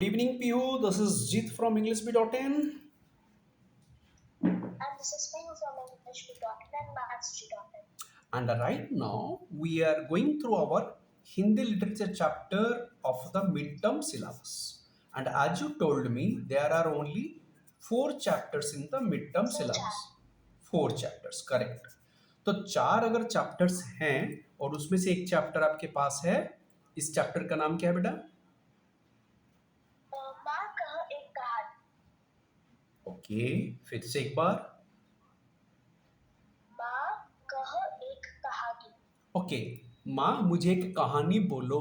Good evening, Pihu. This is Jeet from EnglishBee.in. And this is Ping from EnglishBee.in and Mathsg.in. And right now, we are going through our Hindi literature chapter of the midterm syllabus. And as you told me, there are only four chapters in the midterm So chat. syllabus. Four chapters correct. तो चार अगर chapters हैं और उसमें से एक chapter आपके पास है, इस चैप्टर का नाम क्या है बेटा? माँ कह एक कहानी. ओके, फिर से एक बार. माँ कह एक कहानी. ओके, माँ मुझे एक कहानी बोलो,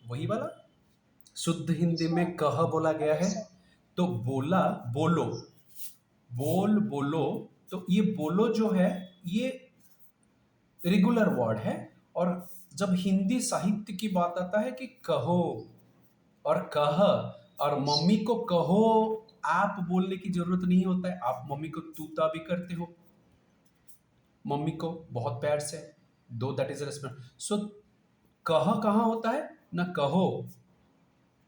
वही वाला. शुद्ध हिंदी में कह बोला गया है, तो बोला बोलो, बोल बोलो. तो ये बोलो जो है ये रेगुलर वर्ड है. और जब हिंदी साहित्य की बात आता है कि कहो और कह, और मम्मी को कहो, आप बोलने की जरूरत नहीं होता है. आप मम्मी को तूता भी करते हो, मम्मी को बहुत प्यार से, दो दैट इज रेस्पेक्ट. सो कह कहाँ होता है ना, कहो.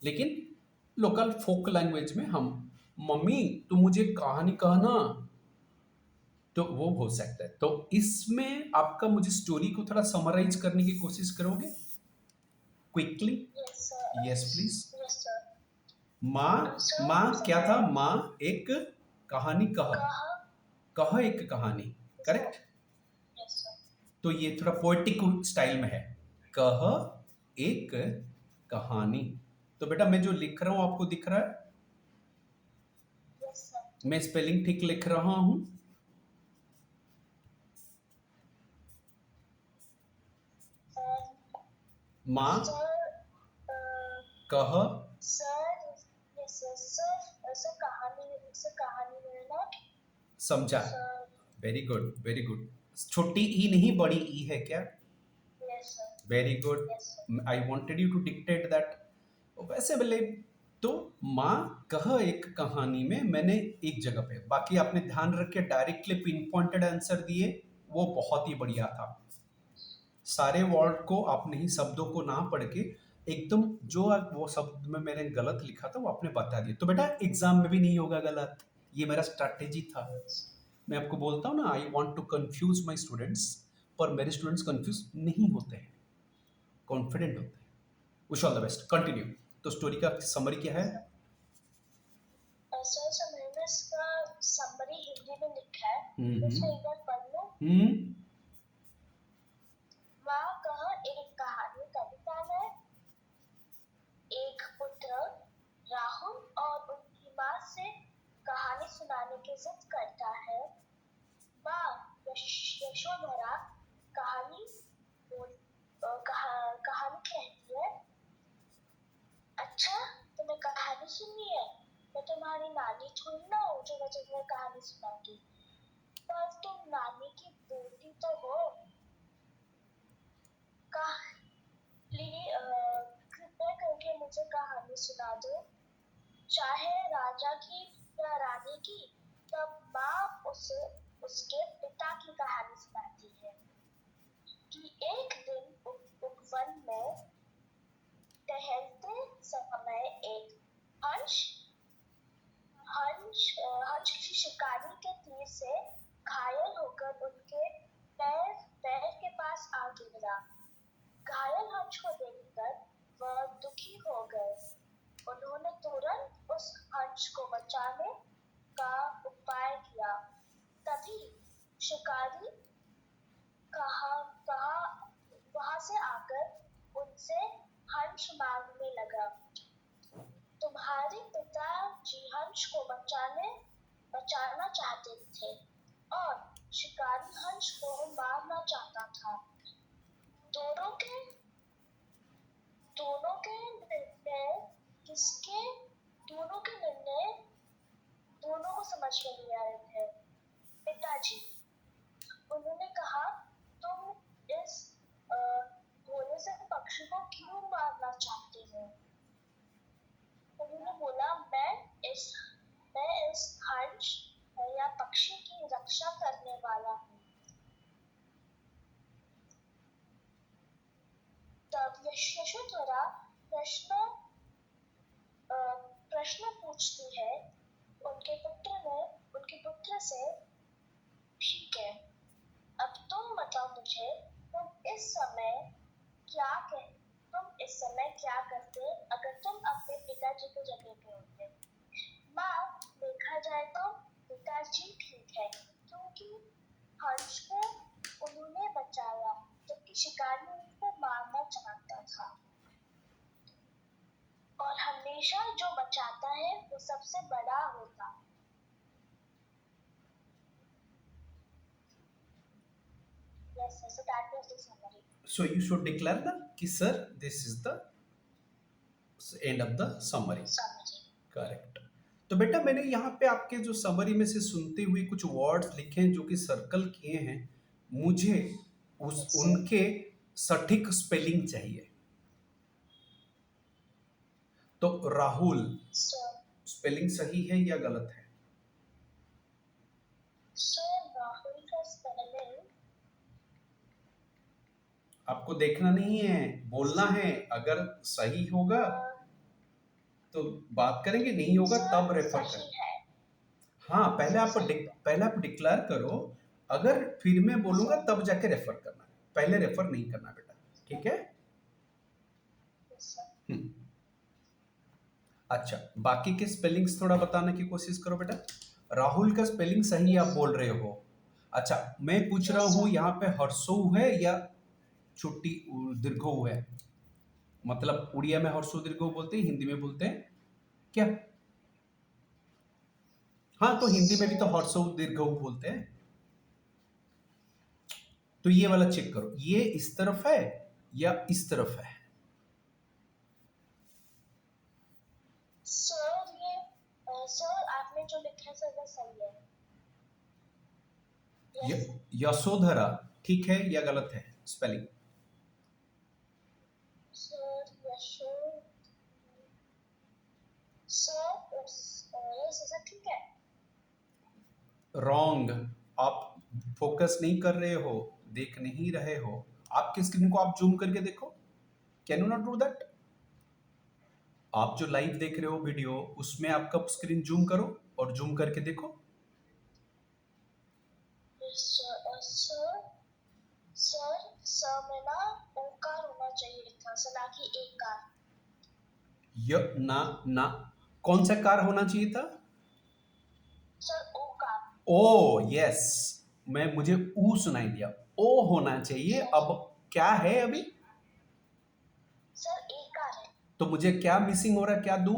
लेकिन लोकल फोक लैंग्वेज में हम मम्मी तुम मुझे कहानी कहना, तो वो हो सकता है. तो इसमें आपका मुझे स्टोरी को थोड़ा समराइज करने की कोशिश करोगे quickly? Yes, sir. Yes please. Yes, sir. माँ, Sir, माँ क्या था? माँ एक कहानी कह, कह. कह एक कहानी. करेक्ट. Yes, sir. तो ये थोड़ा पोएटिक स्टाइल में है, कह एक कहानी. तो बेटा मैं जो लिख रहा हूं आपको दिख रहा है? Yes, sir. मैं स्पेलिंग ठीक लिख रहा हूं? माँ Sir, कह sir, yes, sir. Sir, कहानी में ना. समझा. Sir, very good, very good. छोटी ई नहीं बड़ी ई है क्या? yes, sir. Very good. Yes, sir. I wanted you to dictate that. वैसे बोले तो माँ कह एक कहानी में मैंने एक जगह पे, बाकी आपने ध्यान रख के डायरेक्टली पिन पॉइंटेड आंसर दिए, वो बहुत ही बढ़िया था. सारे वर्ड को आपने ही शब्दों को ना पढ़ के एकदम जो वो शब्द में मैंने गलत लिखा था वो आपने बता दिया. तो बेटा एग्जाम में भी नहीं होगा गलत, ये मेरा स्ट्रैटेजी था. मैं आपको बोलता हूँ ना, I want to confuse my students, पर मेरे स्टूडेंट्स कंफ्यूज नहीं होते हैं, कॉन्फिडेंट होते हैं. Wish all the best, continue. तो स्टोरी का समरी क्या है? सर, मैंने इसका समरी हिंदी में लिखा है. हम्म. उसको एक बार पढ़ लो. हम्म. माँ कह एक कहानी कविता में एक पुत्र राहुल और उनकी माँ से कहानी सुनाने की जिद करता है. माँ यशोधरा कहानी कहानी कहती है. अच्छा, तुम्हें कहानी सुननी है? मैं तुम्हारी नानी थोड़ी ना हूँ जो मैं तुम्हें कहानी सुनाऊंगी. पर तुम नानी की बेटी तो हो. कृपया करके मुझे कहानी सुना दो, चाहे राजा की या रानी की. तब माँ उसे उसके पिता की कहानी सुनाती है कि एक दिन उपवन में टहलते समय एक हंस हंस किसी शिकारी के तीर से घायल होकर उनके पैर के पास आ गिरा. घायल हंस को देखकर वह दुखी हो गए. उन्होंने तुरंत उस हंस को बचाने का उपाय किया. तभी शिकारी वहां से आकर उनसे हंस मांगने लगा. तुम्हारे पिताजी हंस को बचाना चाहते थे और शिकारी हंस को मारना चाहता था. दोनों के दोनों के निर्णय किसके दोनों के निर्णय दोनों को समझ में नहीं आ रहे थे. पिताजी, उन्होंने कहा, तुम इस भोले से पक्षी को क्यों मारना चाहते हो? उन्होंने बोला, मैं इस हंस या पक्षी की रक्षा करने वाला हूँ. तब यशोधरा प्रश्न प्रश्न पूछती है उनके पुत्र से, ठीक है, अब तुम बताओ मुझे, तुम इस समय क्या करते अगर तुम अपने पिताजी की जगह पे होते? माँ, देखा जाए तो पिताजी ठीक है, क्योंकि हंस को उन्होंने बचाया, जबकि शिकारी उनको मारना चाहता था। और हमेशा जो बचाता है वो सबसे बड़ा होता। Yes, so that was the summary. So you should declare the कि sir this is the end of the summary. Summary. Correct. तो बेटा मैंने यहाँ पे आपके जो समरी में से सुनते हुए कुछ वर्ड्स लिखे हैं जो कि सर्कल किए हैं, मुझे उनके सटीक स्पेलिंग चाहिए। तो राहुल स्पेलिंग सही है या गलत है? राहुल का स्पेलिंग आपको देखना नहीं है, बोलना है। अगर सही होगा तो बात करेंगे, नहीं होगा तब रेफर करें। हाँ, पहले आप डिक्लेयर करो, अगर फिर मैं बोलूंगा तब जाके रेफर करना, पहले रेफर नहीं करना बेटा, ठीक है? अच्छा, बाकी के स्पेलिंग्स थोड़ा बताने की कोशिश करो बेटा। राहुल का स्पेलिंग सही आप बोल रहे हो। अच्छा, मैं पूछ रहा हूँ यहाँ पे हर्षो है या छुट्टी दीर्घो है? मतलब उड़िया में हर्षो दीर्घो बोलते हैं, हिंदी में बोलते हैं क्या? हाँ, तो हिंदी में भी तो हर्षो दीर्घो बोलते हैं। तो ये वाला चेक करो, ये इस तरफ है या इस तरफ है? सर आपने जो लिखा है वो सही है। यशोधरा ठीक है या गलत है स्पेलिंग? सर ठीक है। रॉन्ग। आप फोकस नहीं कर रहे हो, देख नहीं रहे हो। आपकी स्क्रीन को आप जूम करके देखो। Can you not do that? आप जो लाइव देख रहे हो वीडियो, उसमें आपका स्क्रीन जूम करो और जूम करके देखो। सर में ना ओकार होना चाहिए था, सर ना कि एक कार। ना कौन सा कार होना चाहिए था? सर ओकार। ओ यस, मुझे ऊ सुनाई दिया, ओ होना चाहिए। अब क्या है अभी? सर एक कार है। तो मुझे क्या मिसिंग हो रहा है, क्या दूं?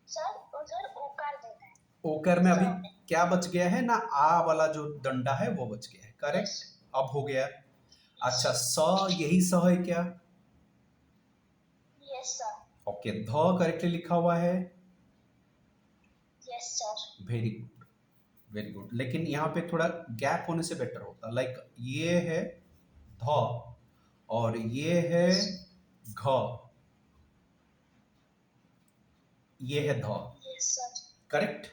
सर उधर ओकार देना है। ओकर में अभी क्या बच गया है ना, आ वाला जो डंडा है वो बच गया है। करेक्ट, अब हो गया। अच्छा, स यही स है क्या? Yes sir. ओके, ध करेक्टली लिखा हुआ है। Yes sir. Very good, very good. लेकिन यहाँ पे थोड़ा गैप होने से बेटर होता। लाइक ये है ध और ये है घ, ये है ध। Yes sir. करेक्ट।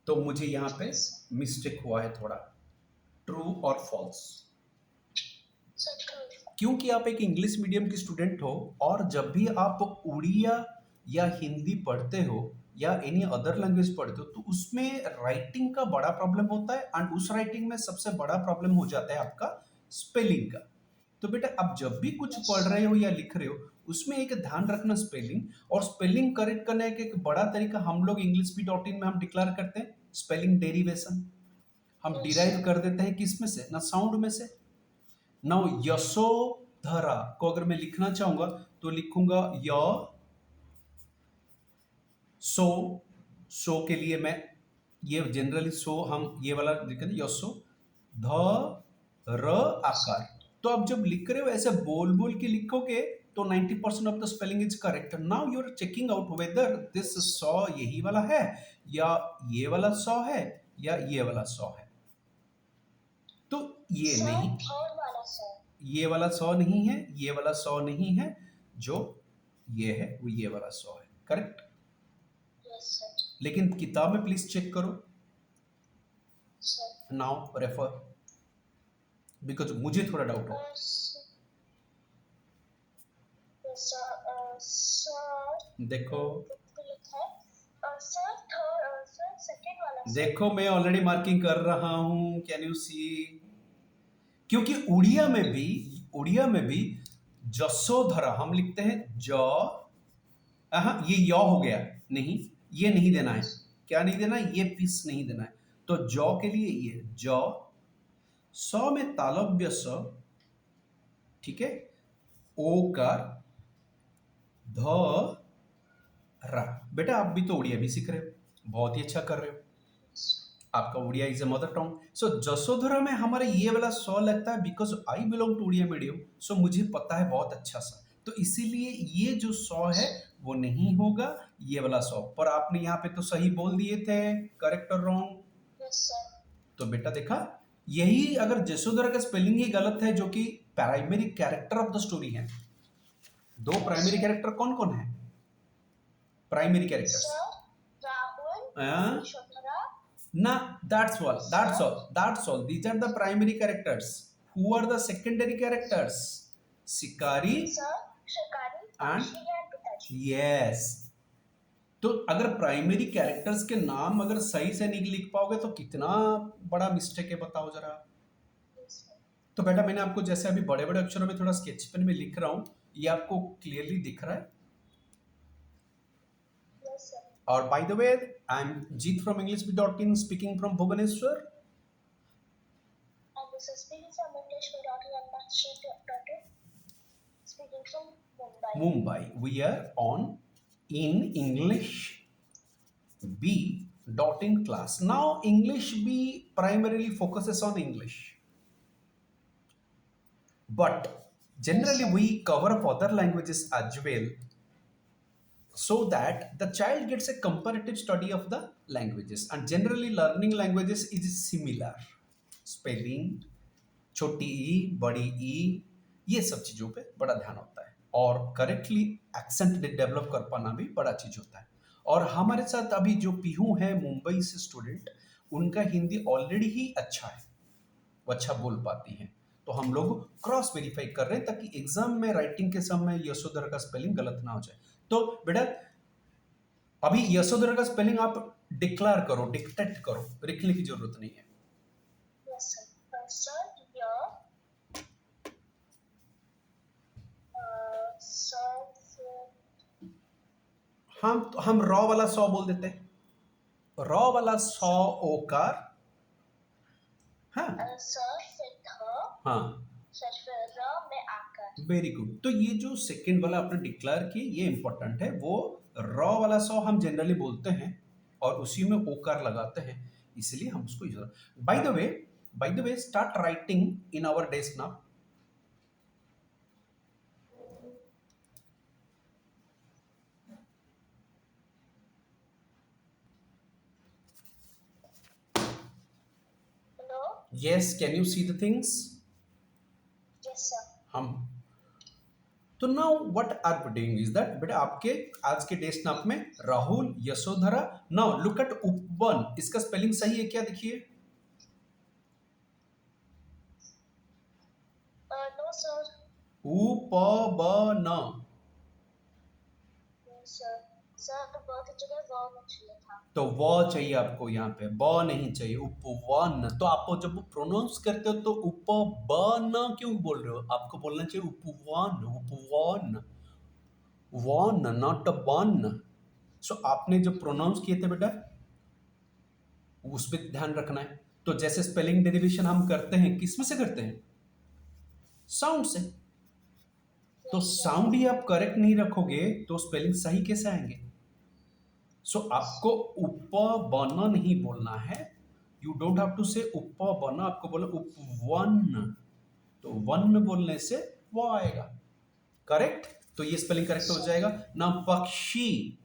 तो मुझे यहाँ पे मिस्टेक हुआ है थोड़ा। ट्रू और फॉल्स? क्योंकि आप एक इंग्लिश मीडियम की स्टूडेंट हो और जब भी आप उड़िया या हिंदी पढ़ते हो या एनी अदर लैंग्वेज पढ़ते हो तो उसमें राइटिंग का बड़ा प्रॉब्लम होता है, एंड उस राइटिंग में सबसे बड़ा प्रॉब्लम हो जाता है आपका स्पेलिंग का। तो बेटा आप जब भी कुछ पढ़ रहे हो या लिख रहे हो उसमें एक ध्यान रखना स्पेलिंग, और स्पेलिंग करेक्ट करने का एक बड़ा तरीका हम लोग इंग्लिश.in में हम डिक्लेयर करते हैं स्पेलिंग डेरिवेशन। हम डिराइव कर देते हैं किस में से ना, साउंड में से। नाउ यशोधरा को अगर मैं लिखना चाहूंगा तो लिखूंगा य सो के लिए मैं ये जनरली सो हम ये वाला लिखते हैं यशो ध र आकार। तो आप जब लिख रहे हो ऐसे बोल बोल के लिखोगे तो 90% of the spelling is correct. Now you are checking out whether this so यही वाला है या ये वाला सॉ है या ये वाला सॉ है। तो ये नहीं, ये वाला सॉ नहीं है, ये वाला सॉ नहीं है, जो ये है वो ये वाला सॉ है। करेक्ट? लेकिन किताब में प्लीज चेक करो। नाउ रेफर, बिकॉज मुझे थोड़ा डाउट हो। देखो sir. देखो मैं ऑलरेडी मार्किंग कर रहा हूं, कैन यू सी? क्योंकि उड़िया में भी जसोधरा हम लिखते हैं ज, हाँ ये य हो गया, नहीं ये नहीं देना है, क्या नहीं देना है, ये पीस नहीं देना है। तो जौ के लिए ये ज, सौ में तालव्य स, ठीक है, ओकार, ध, रा। बेटा आप भी तो उड़िया भी सीख रहे हो, बहुत ही अच्छा कर रहे हो, आपका Odia is a mother tongue. So Jasodhara में हमारे ये वाला सौ लगता है because I belong to Odia medium, so मुझे पता है बहुत अच्छा सा, तो इसीलिए ये जो सौ है वो नहीं होगा, ये वाला सौ। पर आपने यहाँ पे तो सही बोल दिए थे, करेक्ट और रॉन्ग? Yes, sir. तो बेटा देखा, यही अगर जसोधरा का स्पेलिंग ही गलत है, जो कि primary character of the story है। दो प्राइमरी कैरेक्टर कौन कौन है? Primary characters Sir, Rahul, Yashodhara. ना, that's all, these are the primary characters. Who are the secondary characters? शिकारी Sir, Shikari, and Pakshi and Pitaji. yes। तो अगर primary characters के नाम अगर सही से नहीं लिख पाओगे तो कितना बड़ा मिस्टेक है, बताओ जरा। Yes, sir. तो बेटा मैंने आपको जैसे अभी बड़े बड़े अक्षरों में थोड़ा स्केच पेन में लिख रहा हूँ, ये आपको क्लियरली दिख रहा है? Yes, sir. और by the way I am Jeet from englishbit.in speaking from Bhubaneswar. And this is speaking from English for Dr. Master speaking from Mumbai. Mumbai. We are on in English B dot in class. Now English B primarily focuses on English, but generally we cover up other languages as well, so that the child gets a comparative study of the languages, and generally learning languages is similar. Spelling, छोटी ई, बड़ी ई, ये सब चीज़ों पे बड़ा ध्यान होता है, और करेक्टली एक्सेंट डेवलप कर पाना भी बड़ा चीज़ होता है। और हमारे साथ अभी जो पीहू है मुंबई से स्टूडेंट, उनका हिंदी ऑलरेडी ही अच्छा है, वो अच्छा बोल पाती हैं, तो हम लोग क्रॉस वेरीफाई कर रहे हैं ताकि एग्जाम में राइटिंग के समय यशोधरा का स्पेलिंग गलत ना हो जाए। तो बेटा अभी यशोधरा का स्पेलिंग आप डिक्लेयर करो, डिक्टेट करो, लिखने की जरूरत नहीं है। Yes, sir. Sir, here. Sir, हम रॉ वाला सौ बोल देते हैं, रॉ वाला सौ ओकार, हाँ sir, फिर ध, हाँ, फिर र में आकर. Very good. तो ये जो सेकंड वाला आपने डिक्लेयर किया ये इंपॉर्टेंट है, वो रॉ वाला सौ हम जनरली बोलते हैं और उसी में ओकार लगाते हैं, इसलिए हम उसको use. By the way start writing in our desk now. Hello? Yes, can you see the things? Yes, sir. हम तो now what are we doing is that, बेटा आपके आज के डेस्क नाप में Rahul, Yashodhara. Now look at उपवन, इसका स्पेलिंग सही है क्या, देखिए। No, sir. उपवन, No, sir. Sir, तो ब की जगह व में चाहिए था. तो व चाहिए आपको, यहाँ पे ब नहीं चाहिए, उपवन। तो आप जब प्रोनाउंस करते हो तो उपवन क्यों बोल रहे हो, आपको बोलना चाहिए उपवन, उपवन, वन नॉट वन। सो आपने जब प्रोनाउंस किए थे बेटा उस पर ध्यान रखना है। तो जैसे स्पेलिंग डेरिवेशन हम करते हैं, किसमें से करते हैं, साउंड से। तो साउंड ही आप करेक्ट नहीं रखोगे तो स्पेलिंग सही कैसे आएंगे। सो आपको उपवन नहीं बोलना है, यू डोंट हैव टू से उपवन, आपको बोला उपवन। तो वन में बोलने से वो आएगा, करेक्ट। तो ये स्पेलिंग करेक्ट हो जाएगा ना। पक्षी,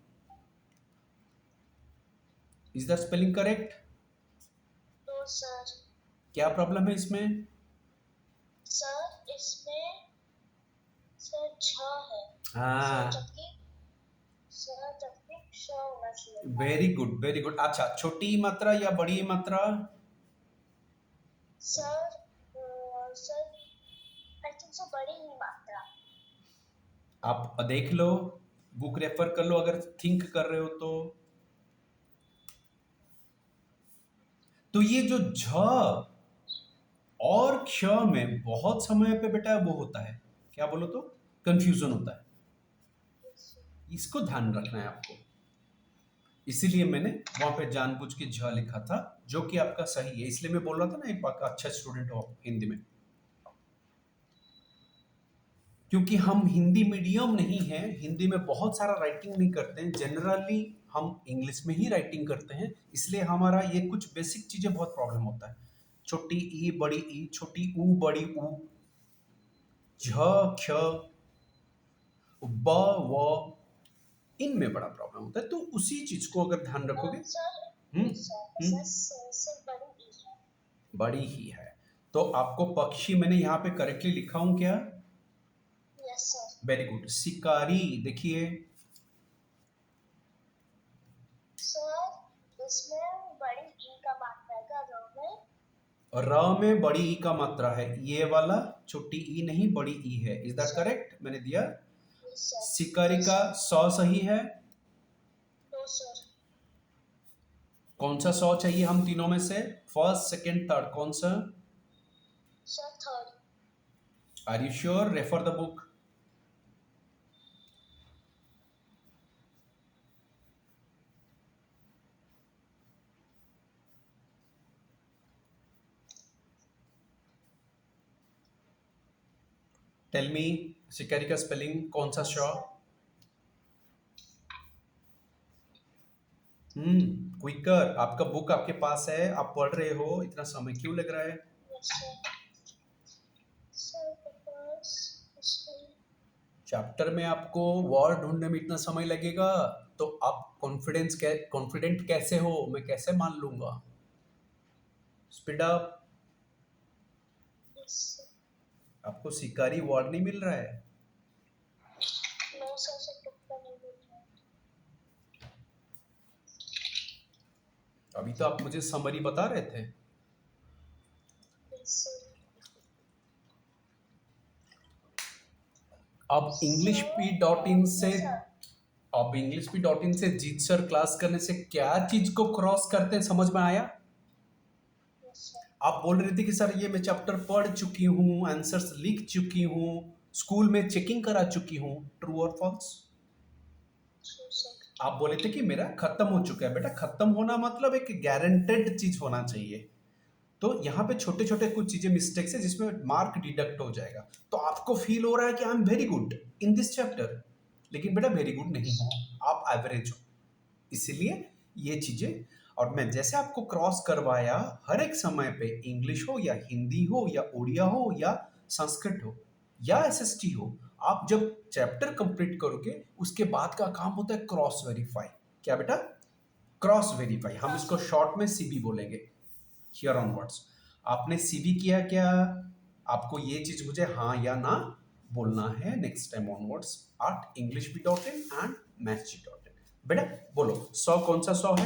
is the spelling correct? No, sir. क्या प्रॉब्लम है इसमें? Sir, इसमें सर छ है. हाँ, जबकि श होना चाहिए. Very good very good. अच्छा, छोटी मात्रा या बड़ी मात्रा? सर, आई थिंक सो बड़ी ही मात्रा. आप देख लो, बुक रेफर कर लो अगर थिंक कर रहे हो तो। तो ये जो झ और क्ष में बहुत समय पे बेटा वो होता है, क्या बोलो तो, कंफ्यूजन होता है। इसको ध्यान रखना है आपको, इसीलिए मैंने वहां पे जानबूझ के झ लिखा था, जो कि आपका सही है। इसलिए मैं बोल रहा था ना एक अच्छा स्टूडेंट हो आप हिंदी में, क्योंकि हम हिंदी मीडियम नहीं है, हिंदी में बहुत सारा राइटिंग नहीं करते हैं, जनरली हम इंग्लिश में ही राइटिंग करते हैं, इसलिए हमारा ये कुछ बेसिक चीजें बहुत प्रॉब्लम होता है। छोटी ई बड़ी ई, छोटी ऊ बड़ी ऊ, झ क्ष ब व, इनमें बड़ा प्रॉब्लम होता है। तो उसी चीज को अगर ध्यान रखोगे, हम्म हम्म, बड़ी ही है। तो आपको पक्षी मैंने यहाँ पे करेक्टली लिखा हूं क्या? Yes sir. Very good. शिकारी देखिए, सर इसमें बड़ी ई का मात्रा है रो में। र में बड़ी ई का मात्रा है, ये वाला छोटी ई नहीं बड़ी ई है। Is that correct? मैंने दिया। Yes sir. शिकारी का सौ सही है। No sir. कौन सा सौ चाहिए हम तीनों में से? फर्स्ट सेकंड थर्ड, कौन सा? Sir third. Are you sure? Refer the book. Tell me, शिकारी का स्पेलिंग कौन सा शॉ? क्विकर। आपका बुक आपके पास है, आप पढ़ रहे हो, इतना समय क्यों लग रहा है? Yes sir. Sir because chapter में आपको वर्ड ढूंढने में इतना समय लगेगा, तो आप कॉन्फिडेंट कैसे हो, मैं कैसे मान लूंगा? Speed up. यस आपको शिकारी वर्ड नहीं मिल रहा है? नो सर से टुकड़ा नहीं मिल रहा। अभी तो आप मुझे समरी बता रहे थे। Yes sir. अब englishp.in से, अब englishp.in से जीत सर क्लास करने से क्या चीज को क्रॉस करते हैं, समझ में आया? Yes sir. आप बोल रहे थे कि सर ये मैं चैप्टर पढ़ चुकी हूँ, आंसर्स लिख चुकी हूँ, स्कूल में चेकिंग करा चुकी हूँ, ट्रू और फॉल्स? True sir. आप बोले थे कि मेरा खत्म हो चुका है। बेटा खत्म होना मतलब एक गारंटेड चीज होना चाहिए। तो यहाँ पे छोटे छोटे कुछ चीजें मिस्टेक्स है जिसमें मार्क डिडक्ट हो जाएगा। तो आपको फील हो रहा है कि I am very good in this chapter, लेकिन बेटा वेरी गुड नहीं हो, आप एवरेज हो। इसीलिए ये चीजें, और मैं जैसे आपको क्रॉस करवाया, हर एक समय पे इंग्लिश हो या हिंदी हो या उड़िया हो या संस्कृत हो या एसएसटी हो, आप जब चैप्टर कंप्लीट करोगे उसके बाद का काम होता है क्रॉस वेरीफाई। क्या बेटा? Cross verify. हम इसको शॉर्ट में सीबी बोलेंगे। हियर ऑनवर्ड्स आपने सीबी किया क्या? आपको ये चीज मुझे हाँ या ना बोलना है next time onwards at englishp.in and mathsg.in। बेटा बोलो, 100 कौन सा 100 है?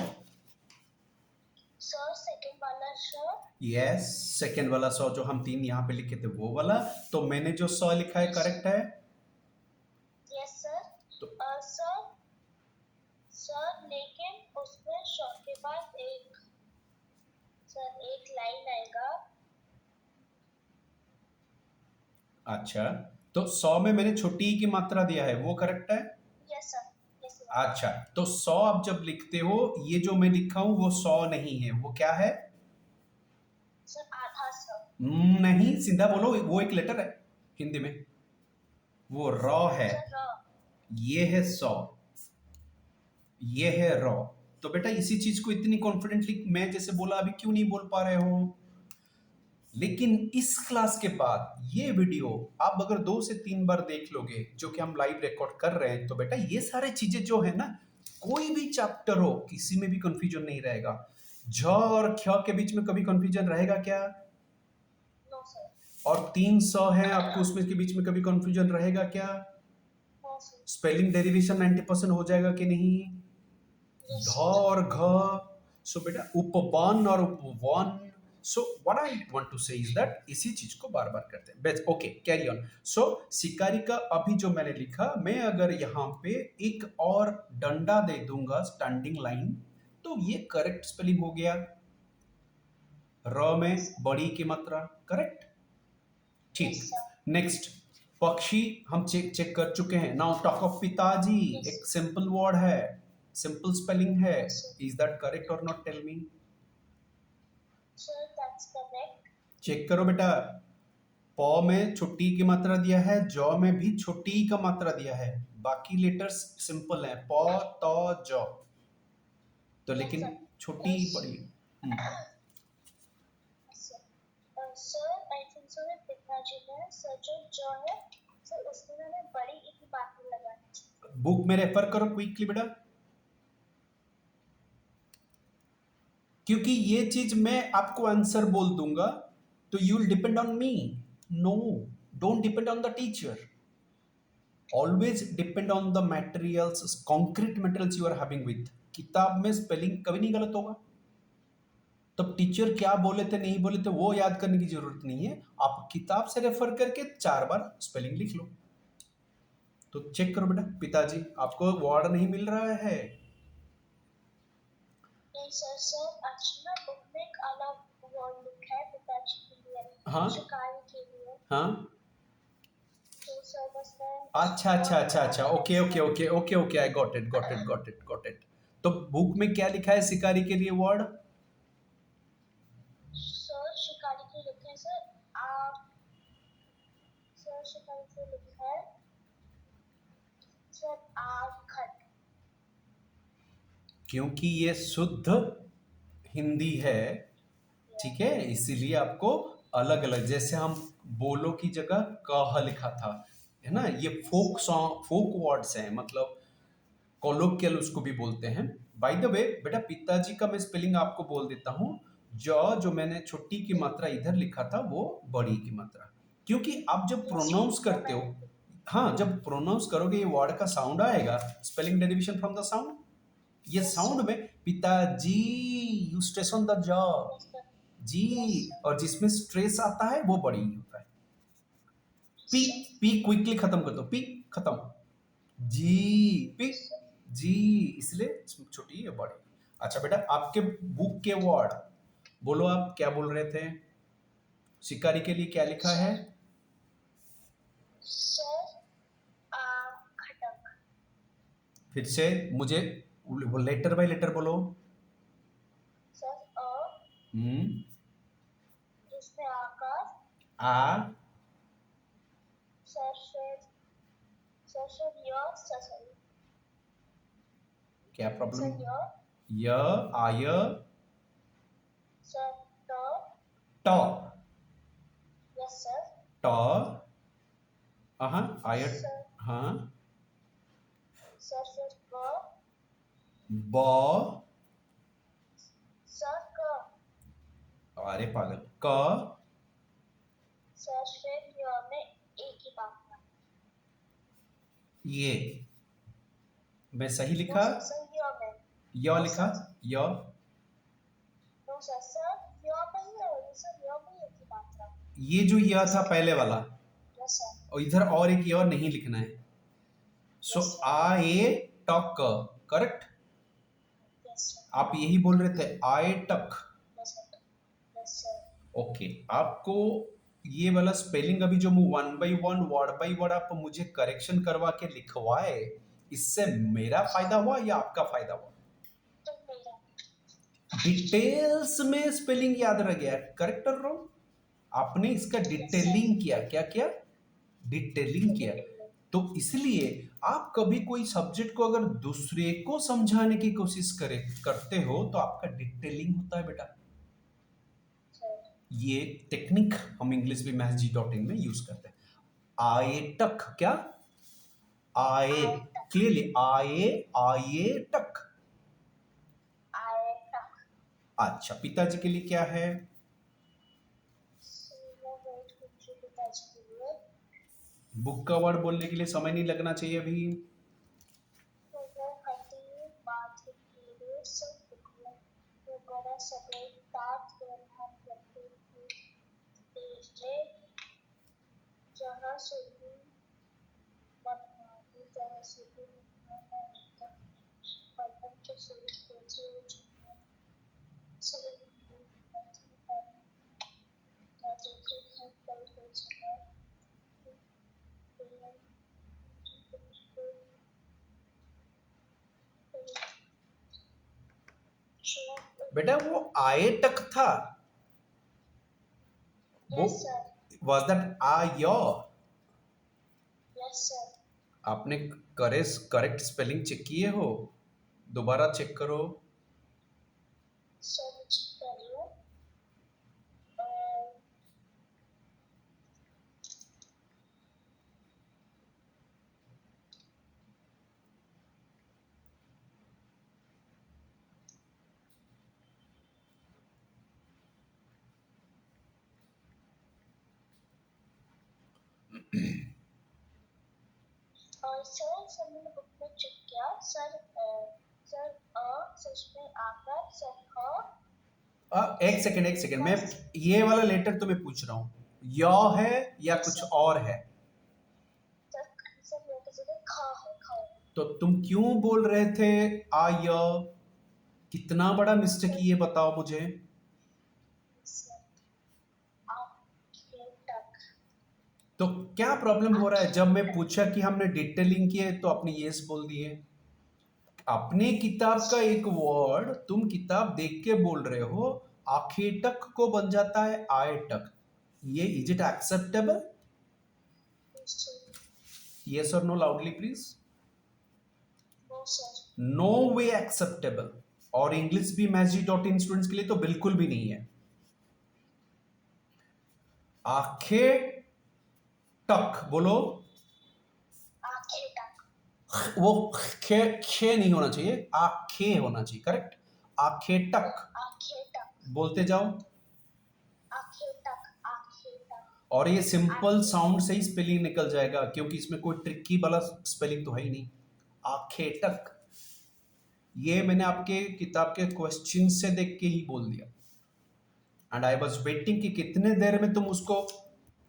सर सेकंड वाला सर। यस, सेकेंड वाला 100 जो हम 3 यहाँ पे लिखे थे वो वाला। तो मैंने जो 100 लिखा है करेक्ट है? Yes sir. तो सर सर लेकिन उसमें शॉ के बाद एक लाइन आएगा। अच्छा, तो 100 में मैंने छोटी ई की मात्रा दिया है, वो करेक्ट है? Yes sir. Yes sir. अच्छा, तो 100 आप जब लिखते हो, ये जो मैं लिखा हूं वो 100 नहीं है, वो क्या है? सर आधा सर। नहीं, सीधा बोलो, वो एक लेटर है हिंदी में, वो रॉ है। सर ये है 100, ये है रॉ। तो बेटा इसी चीज को इतनी कॉन्फिडेंटली मैं जैसे बोला अभी क्यों नहीं बोल पा रहे हो? लेकिन इस क्लास के बाद ये वीडियो आप अगर 2 से 3 बार देख लोगे, जो कि हम लाइव रिकॉर्ड कर रहे हैं, तो बेटा ये सारे चीजें जो है ना, कोई भी चैप्टर हो किसी में भी कंफ्यूजन नहीं रहेगा। झ और ख के बीच में कभी कंफ्यूजन रहेगा क्या? No sir. और 300 है आपको, उसमें के बीच में कभी कंफ्यूजन रहेगा क्या? No sir. स्पेलिंग डेरिवेशन 90% हो जाएगा कि नहीं? ध और घ, सो बेटा उपवन और उपवन। So what I want to say is that इसी चीज को बार बार करते हैं। Best, okay, carry on. So शिकारी का अभी जो मैंने लिखा, मैं अगर यहाँ पे एक और डंडा दे दूंगा स्टैंडिंग लाइन, तो ये करेक्ट स्पेलिंग हो गया। र में बड़ी की मात्रा, करेक्ट। Yes, ठीक, sir. नेक्स्ट पक्षी हम चेक चेक कर चुके हैं। नाउ टॉक ऑफ पिताजी। Yes. एक सिंपल वर्ड है, सिंपल स्पेलिंग है। Yes, sir. Is that correct और not? Tell me. Sir, that's correct. Check करो बेटा, प में छोटी की मात्रा दिया है, ज में भी छोटी का मात्रा दिया है, बाकी लेटर्स सिंपल है, प त ज। तो Yes, लेकिन sir. छोटी Yes. बड़ी। Yes, sir. Sir, I think so that पिताजी ने सर जो है सर उसमें मैंने बड़ी एक बात लगानी चाहिए। बुक में रेफर करो क्विकली बेटा, क्योंकि ये चीज मैं आपको आंसर बोल दूंगा तो you will depend on me. No, don't depend on the teacher, always depend on the materials, concrete materials you are having with. किताब में स्पेलिंग कभी नहीं गलत होगा, तब टीचर क्या बोले थे नहीं बोले थे वो याद करने की जरूरत नहीं है, आप किताब से रेफर करके 4 बार स्पेलिंग लिख लो। तो चेक करो बेटा, पिताजी आपको वर्ड नहीं मिल रहा है। नहीं सर, सर एक्चुअली ना बुक में एक अलग वर्ड लिखा है पिताजी के लिए, हाँ शिकारी के लिए। हाँ, तो सर बस मैं अच्छा अच्छा अच्छा अच्छा, okay okay okay okay okay, I got it got it got it got it. तो बुक में क्या लिखा है शिकारी के लिए वर्ड? सर शिकारी के लिए लिखे हैं सर आ सर शिकारी के लिए लिखा है सर आखट। क्योंकि ये शुद्ध हिंदी है, ठीक है, इसीलिए आपको अलग अलग, जैसे हम बोलो की जगह कह लिखा था, है ना, ये फोक सॉन्ग फोक वर्ड्स हैं, मतलब कॉलोकियल उसको भी बोलते हैं। बाय द वे बेटा, पिताजी का मैं स्पेलिंग आपको बोल देता हूँ। जो मैंने छोटी की मात्रा इधर लिखा था वो बड़ी की मात्रा, क्योंकि आप जब प्रोनाउंस करते हो, हाँ, जब प्रोनाउंस करोगे ये वर्ड का साउंड आएगा, spelling derivation from the sound. ये साउंड में पिताजी, you stress on the jaw, जी, और जिसमें स्ट्रेस आता है वो बड़ी होता है। पी, पी क्विकली खत्म कर दो, पी खत्म, जी, पी, जी, इसलिए छोटी है बड़ी। अच्छा बेटा, आपके बुक के वर्ड बोलो, आप क्या बोल रहे थे? शिकारी के लिए क्या लिखा है? सर खटक। फिर से मुझे लेटर बाय लेटर बोलो। सर हम्म, जिसमें आकार। आ, सर फिर य सर क्या प्रॉब्लम? सर य य, आय, सर ट, यस सर। ट, हाँ, आय, सर हाँ, सर फिर ब, सर क। अरे पागल, क, सर फिर य में एक ही बात। ये मैं सही नो लिखा? सर, सर य में। य लिखा? य, नो सर, सर य में ही है, सर य में एक ही बात। ये जो य था पहले वाला, यस सर। और इधर और एक य नहीं लिखना है। सो Yes, sir. आ ए टक, करेक्ट? Yes, sir. आप यही बोल रहे थे, आए टक। Yes, sir. Yes, sir. Okay, आपको ये वाला स्पेलिंग अभी जो one by one word by word आप मुझे करेक्शन करवा के लिखवाए, इससे मेरा फायदा हुआ या आपका फायदा हुआ? तो मेरा डिटेल्स में स्पेलिंग याद रह गया, करेक्ट और रॉन्ग? आपने इसका डिटेलिंग किया, क्या किया? डिटेलिंग किया। तो इसलिए आप कभी कोई सब्जेक्ट को अगर दूसरे को समझाने की कोशिश करते हो तो आपका डिटेलिंग होता है बेटा। ये टेक्निक हम इंग्लिश भी mahs.in में यूज करते हैं। आए टक, क्या? आए, क्लियरली, आए, आए टक। आए तक। अच्छा, पिताजी के लिए क्या है? पिताजी के लिए बुक का वर्ड बोलने के लिए समय नहीं लगना चाहिए अभी। बेटा वो आए तक था, वो Yes, sir. वाज दैट आयो? Yes, sir. आपने करेक्ट स्पेलिंग चेक किए हो? दोबारा चेक करो। Sir, which tell you? Uh, sir मैंने बुक में चेक किया सर। सर उसमें आकर सर एक सेकंड, मैं ये वाला लेटर तुम्हें पूछ रहा हूँ, य है या कुछ और है? सर मेरे किसी ने खा है। तो तुम क्यों बोल रहे थे आ य? कितना बड़ा मिस्टेक ये बताओ मुझे। तो क्या प्रॉब्लम हो रहा है? जब मैं पूछा कि हमने डिटेलिंग की है तो आपने यस बोल दिए। अपने किताब का एक वर्ड तुम किताब देख के बोल रहे हो, आखेटक को बन जाता है आए टक। ये इज इट एक्सेप्टेबल? यस और no, loudly please. No way acceptable. और इंग्लिश भी मैथजी.in स्टूडेंट्स के लिए तो बिल्कुल भी नहीं है। आखे टक बोलो। वो खे नहीं होना चाहिए, आखे होना चाहिए। करेक्ट, आखे टक बोलते जाओ। और ये सिंपल साउंड से ही स्पेलिंग निकल जाएगा, क्योंकि इसमें कोई ट्रिकी वाला स्पेलिंग तो है ही नहीं। आखेटक, ये मैंने आपके किताब के क्वेश्चन से देख के ही बोल दिया। एंड आई वाज वेटिंग कि कितने देर में तुम उसको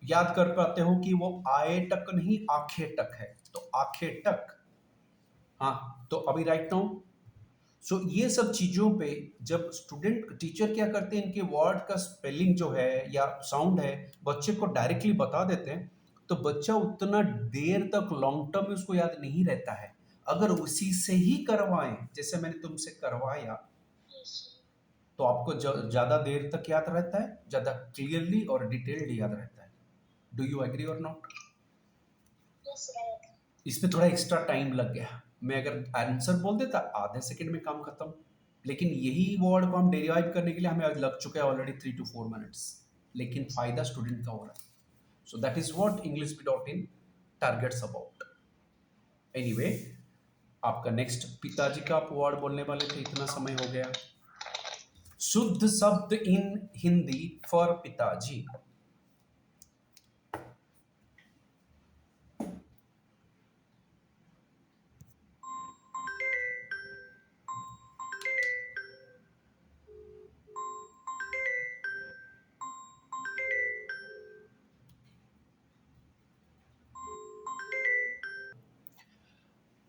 याद कर पाते हो कि वो आए टक नहीं आखेटक है। तो आखेटक, हाँ। तो अभी राइट नाउ सो ये सब चीजों पे जब स्टूडेंट टीचर क्या करते हैं, इनके वर्ड का स्पेलिंग जो है या साउंड है बच्चे को डायरेक्टली बता देते हैं, तो बच्चा उतना देर तक लॉन्ग टर्म में उसको याद नहीं रहता है। अगर उसी से ही करवाएं जैसे मैंने तुमसे करवाया, तो आपको ज्यादा देर तक याद रहता है, ज्यादा क्लियरली और डिटेल्ड याद रहता है। डू यू एग्री और नॉट? इसमें थोड़ा एक्स्ट्रा टाइम लग गया। मैं अगर आंसर बोल देता आधे सेकंड में काम खत्म, लेकिन यही वर्ड को हम डेरिवाइव करने के लिए हमें आज लग चुका है ऑलरेडी 3 to 4 मिनट्स। लेकिन फायदा स्टूडेंट का हो रहा है। सो दैट इज व्हाट इंग्लिश.in टारगेट्स अबाउट। एनीवे, आपका नेक्स्ट पिताजी का आप वर्ड बोलने वाले थे, इतना समय हो गया। शुद्ध शब्द इन हिंदी फॉर पिताजी।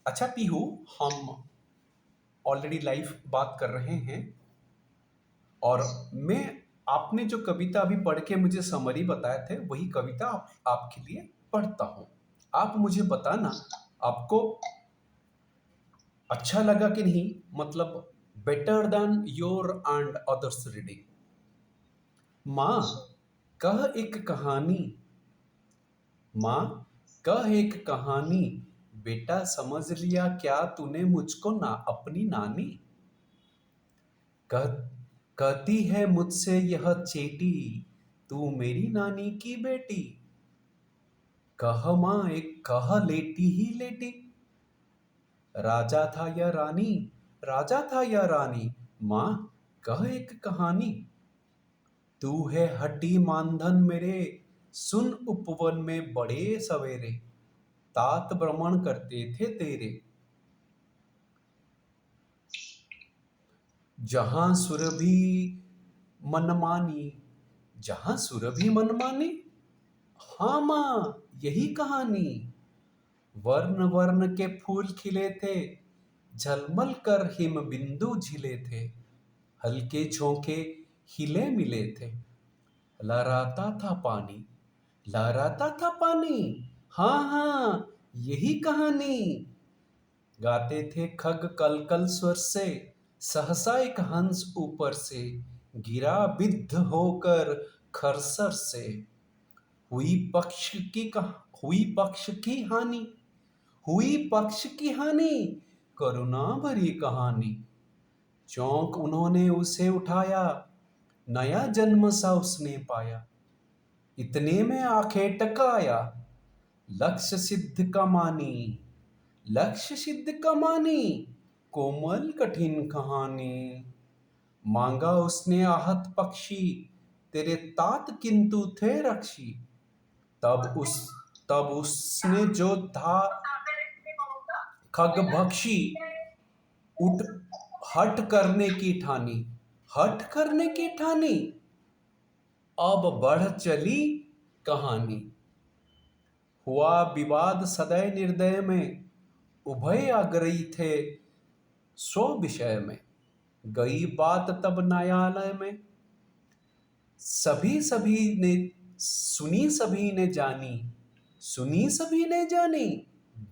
अच्छा पीहू, हम ऑलरेडी लाइव बात कर रहे हैं और मैं आपने जो कविता अभी पढ़ के मुझे समरी बताए थे वही कविता आपके लिए पढ़ता हूं। आप मुझे बताना आपको अच्छा लगा कि नहीं, मतलब better than your and others reading. माँ कह एक कहानी, माँ कह एक कहानी, बेटा समझ लिया क्या तूने मुझको ना अपनी नानी। कह कहती है मुझसे यह चेटी, तू मेरी नानी की बेटी। कह माँ एक कह लेटी ही लेटी, राजा था या रानी, राजा था या रानी, माँ कह एक कहानी। तू है हड्डी मानधन मेरे, सुन उपवन में बड़े सवेरे, तात भ्रमण करते थे तेरे। जहां सुरभि मनमानी, जहां सुरभि मनमानी, हाँ माँ यही कहानी। वर्ण वर्ण के फूल खिले थे, झलमल कर हिम बिंदु झिले थे, हल्के झोंके हिले मिले थे, लहराता था पानी, लहराता था पानी, हाँ हाँ यही कहानी। गाते थे खग कल कल स्वर से, सहसा एक हंस ऊपर से गिरा बिद्ध होकर खरसर से। हुई पक्ष की हुई पक्ष की हानि, हुई पक्ष की हानि, करुणा भरी कहानी। चौंक उन्होंने उसे उठाया, नया जन्म सा उसने पाया। इतने में आंखें टकाया, लक्ष्य सिद्ध का मानी, लक्ष्य सिद्ध का मानी, कोमल कठिन कहानी। मांगा उसने आहत पक्षी, तेरे तात किंतु थे रक्षी। तब उस तब उसने जो था खग भक्षी, उठ हट करने की ठानी, हट करने की ठानी। अब बढ़ चली कहानी। हुआ विवाद सदय निर्दय में, उभय अग्रही थे सो विषय में। गई बात तब न्यायालय में, सभी सभी ने सुनी, सभी ने जानी, सुनी सभी ने जानी।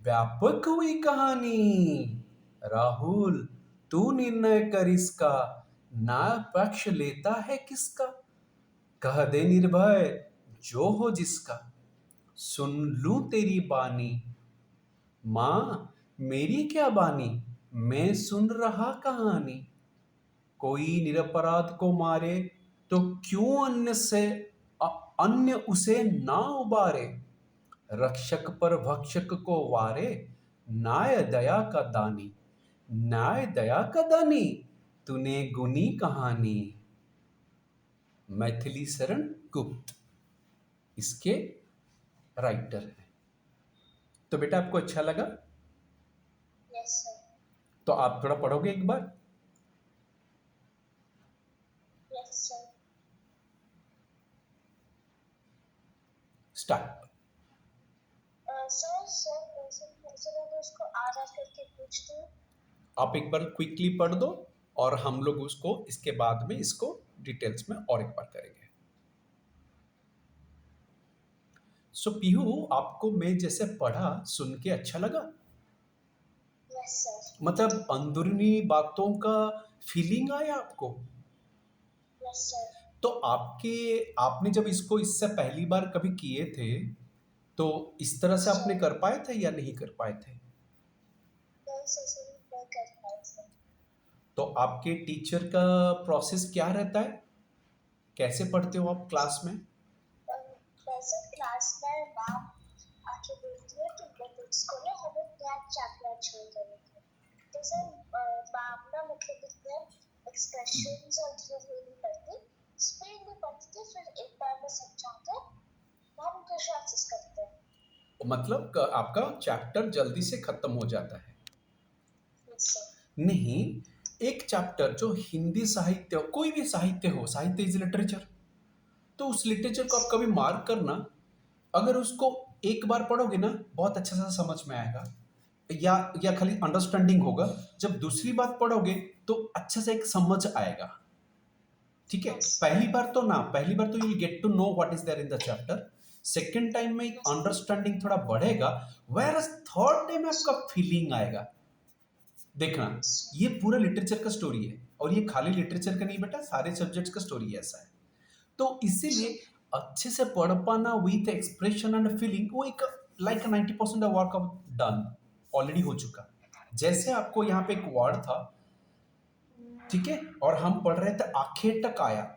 व्यापक हुई कहानी। राहुल तू निर्णय कर इसका, न्याय पक्ष लेता है किसका। कह दे निर्भय जो हो जिसका, सुन लूं तेरी बानी। माँ मेरी क्या बानी, मैं सुन रहा कहानी। कोई निरपराध को मारे तो क्यों अन्य उसे ना उबारे। रक्षक पर भक्षक को वारे, न्याय दया का दानी, न्याय दया का दानी, तूने गुनी कहानी। मैथिली शरण गुप्त इसके राइटर हैं। तो बेटा आपको अच्छा लगा? Yes sir. तो आप थोड़ा पढ़ोगे एक बार? Yes sir. Start. Sir sir मैं उसको आधा करके पूछ दूं। आप एक बार क्विकली पढ़ दो और हम लोग उसको इसके बाद में इसको डिटेल्स में और एक बार करेंगे। सो पीहू आपको मैं जैसे पढ़ा सुन के अच्छा लगा? Yes sir. मतलब अंदरूनी बातों का फीलिंग आया आपको? Yes sir. तो आपने जब इसको इससे पहली बार कभी किए थे तो इस तरह से आपने कर पाए थे या नहीं कर पाए थे? नहीं कर पाए सर। तो आपके टीचर का प्रोसेस क्या रहता है? कैसे पढ़ते हो आप क्लास में? वैसे क्लास में मैम आके बोलती है कि बुक्स को ना हमें नया चैप्टर छोड़ करेंगे। तो सर मैम ना मतलब इतने एक्सप्रेशंस और चीजें नहीं पढ़ती, स्पीड में पढ़ती थी, फिर एक बार में समझाते हम क्वेश्चंस करते हैं। मतलब आपका चैप्टर जल्दी से खत्म हो जाता है? Yes sir. नहीं, एक चैप्टर जो हिंदी साहित्य, कोई भी साहित्य हो, साहित्य इज लिटरेचर, तो उस लिटरेचर को आप कभी मार्क करना। अगर उसको एक बार पढ़ोगे ना बहुत अच्छा सा समझ में आएगा, या खाली अंडरस्टैंडिंग होगा। जब दूसरी बार पढ़ोगे तो अच्छे से एक समझ आएगा। ठीक है, पहली बार तो you will get to know what is there in the chapter. Second time में अंडरस्टैंडिंग थोड़ा बढ़ेगा, वेयर थर्ड टाइम में आपका फीलिंग आएगा। देखना, ये पूरा लिटरेचर का स्टोरी है, और ये खाली लिटरेचर का नहीं बेटा, सारे सब्जेक्ट्स का स्टोरी ऐसा है। तो इसीलिए अच्छे से पढ़ पाना विथ एक्सप्रेशन एंड फीलिंग, वो एक like 90% of work done already हो चुका। जैसे आपको यहाँ पे एक वर्ड था, ठीक है, और हम पढ़ रहे थे आंखें टक आया,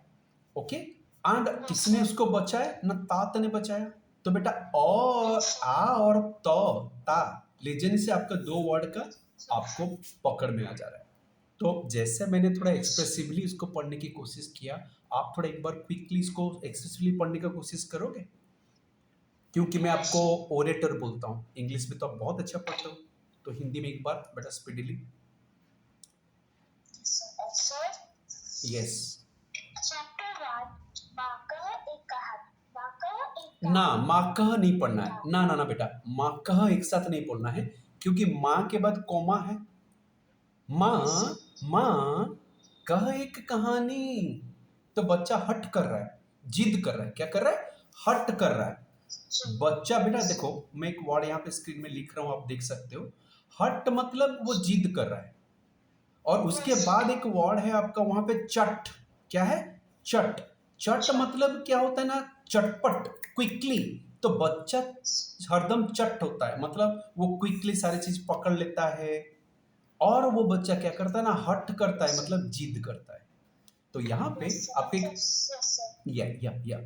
ओके, एंड किसने उसको बचाया ना, तात ने बचाया। तो बेटा और आ और ता लेजन से आपका दो वर्ड का आपको पकड़ में आ जा रहा है। तो जैसे मैंने थोड़ा एक्सप्रेसिवली इसको पढ़ने की कोशिश किया, आप थोड़ा एक बार क्विकली इसको एक्सेसिवली पढ़ने का कोशिश करोगे? क्योंकि मैं आपको ओरेटर बोलता हूँ, इंग्लिश में तो आप बहुत अच्छा पढ़ते हो, तो हिंदी में एक बार बेटा स्पीडीली। Sir yes. चैप्टर 1 माँ का एक कहानी। माँ का एक ना, कहानी। माँ कह नहीं पढ़ना है, ना ना ना बेटा, माँ कह एक साथ नहीं पढ़ना है, क्योंकि माँ के बाद कोमा है। माँ, माँ कह एक कहानी, तो बच्चा हट कर रहा है, जिद कर रहा है, क्या कर रहा है, हट कर रहा है। जी, बच्चा बेटा देखो, मैं एक वर्ड यहाँ पे स्क्रीन में लिख रहा हूँ, आप देख सकते हो। हट मतलब वो जिद कर रहा है। और उसके यस बाद एक वर्ड है आपका वहां पे चट। क्या है, चट। चट अच्छा मतलब क्या होता है ना, चटपट, क्विकली। तो बच्चा हरदम चट होता है, मतलब वो क्विकली सारी चीज पकड़ लेता है। और वो बच्चा क्या करता है ना, हट करता है, मतलब जिद करता है। तो यहाँ पे यस सर आपके यस सर या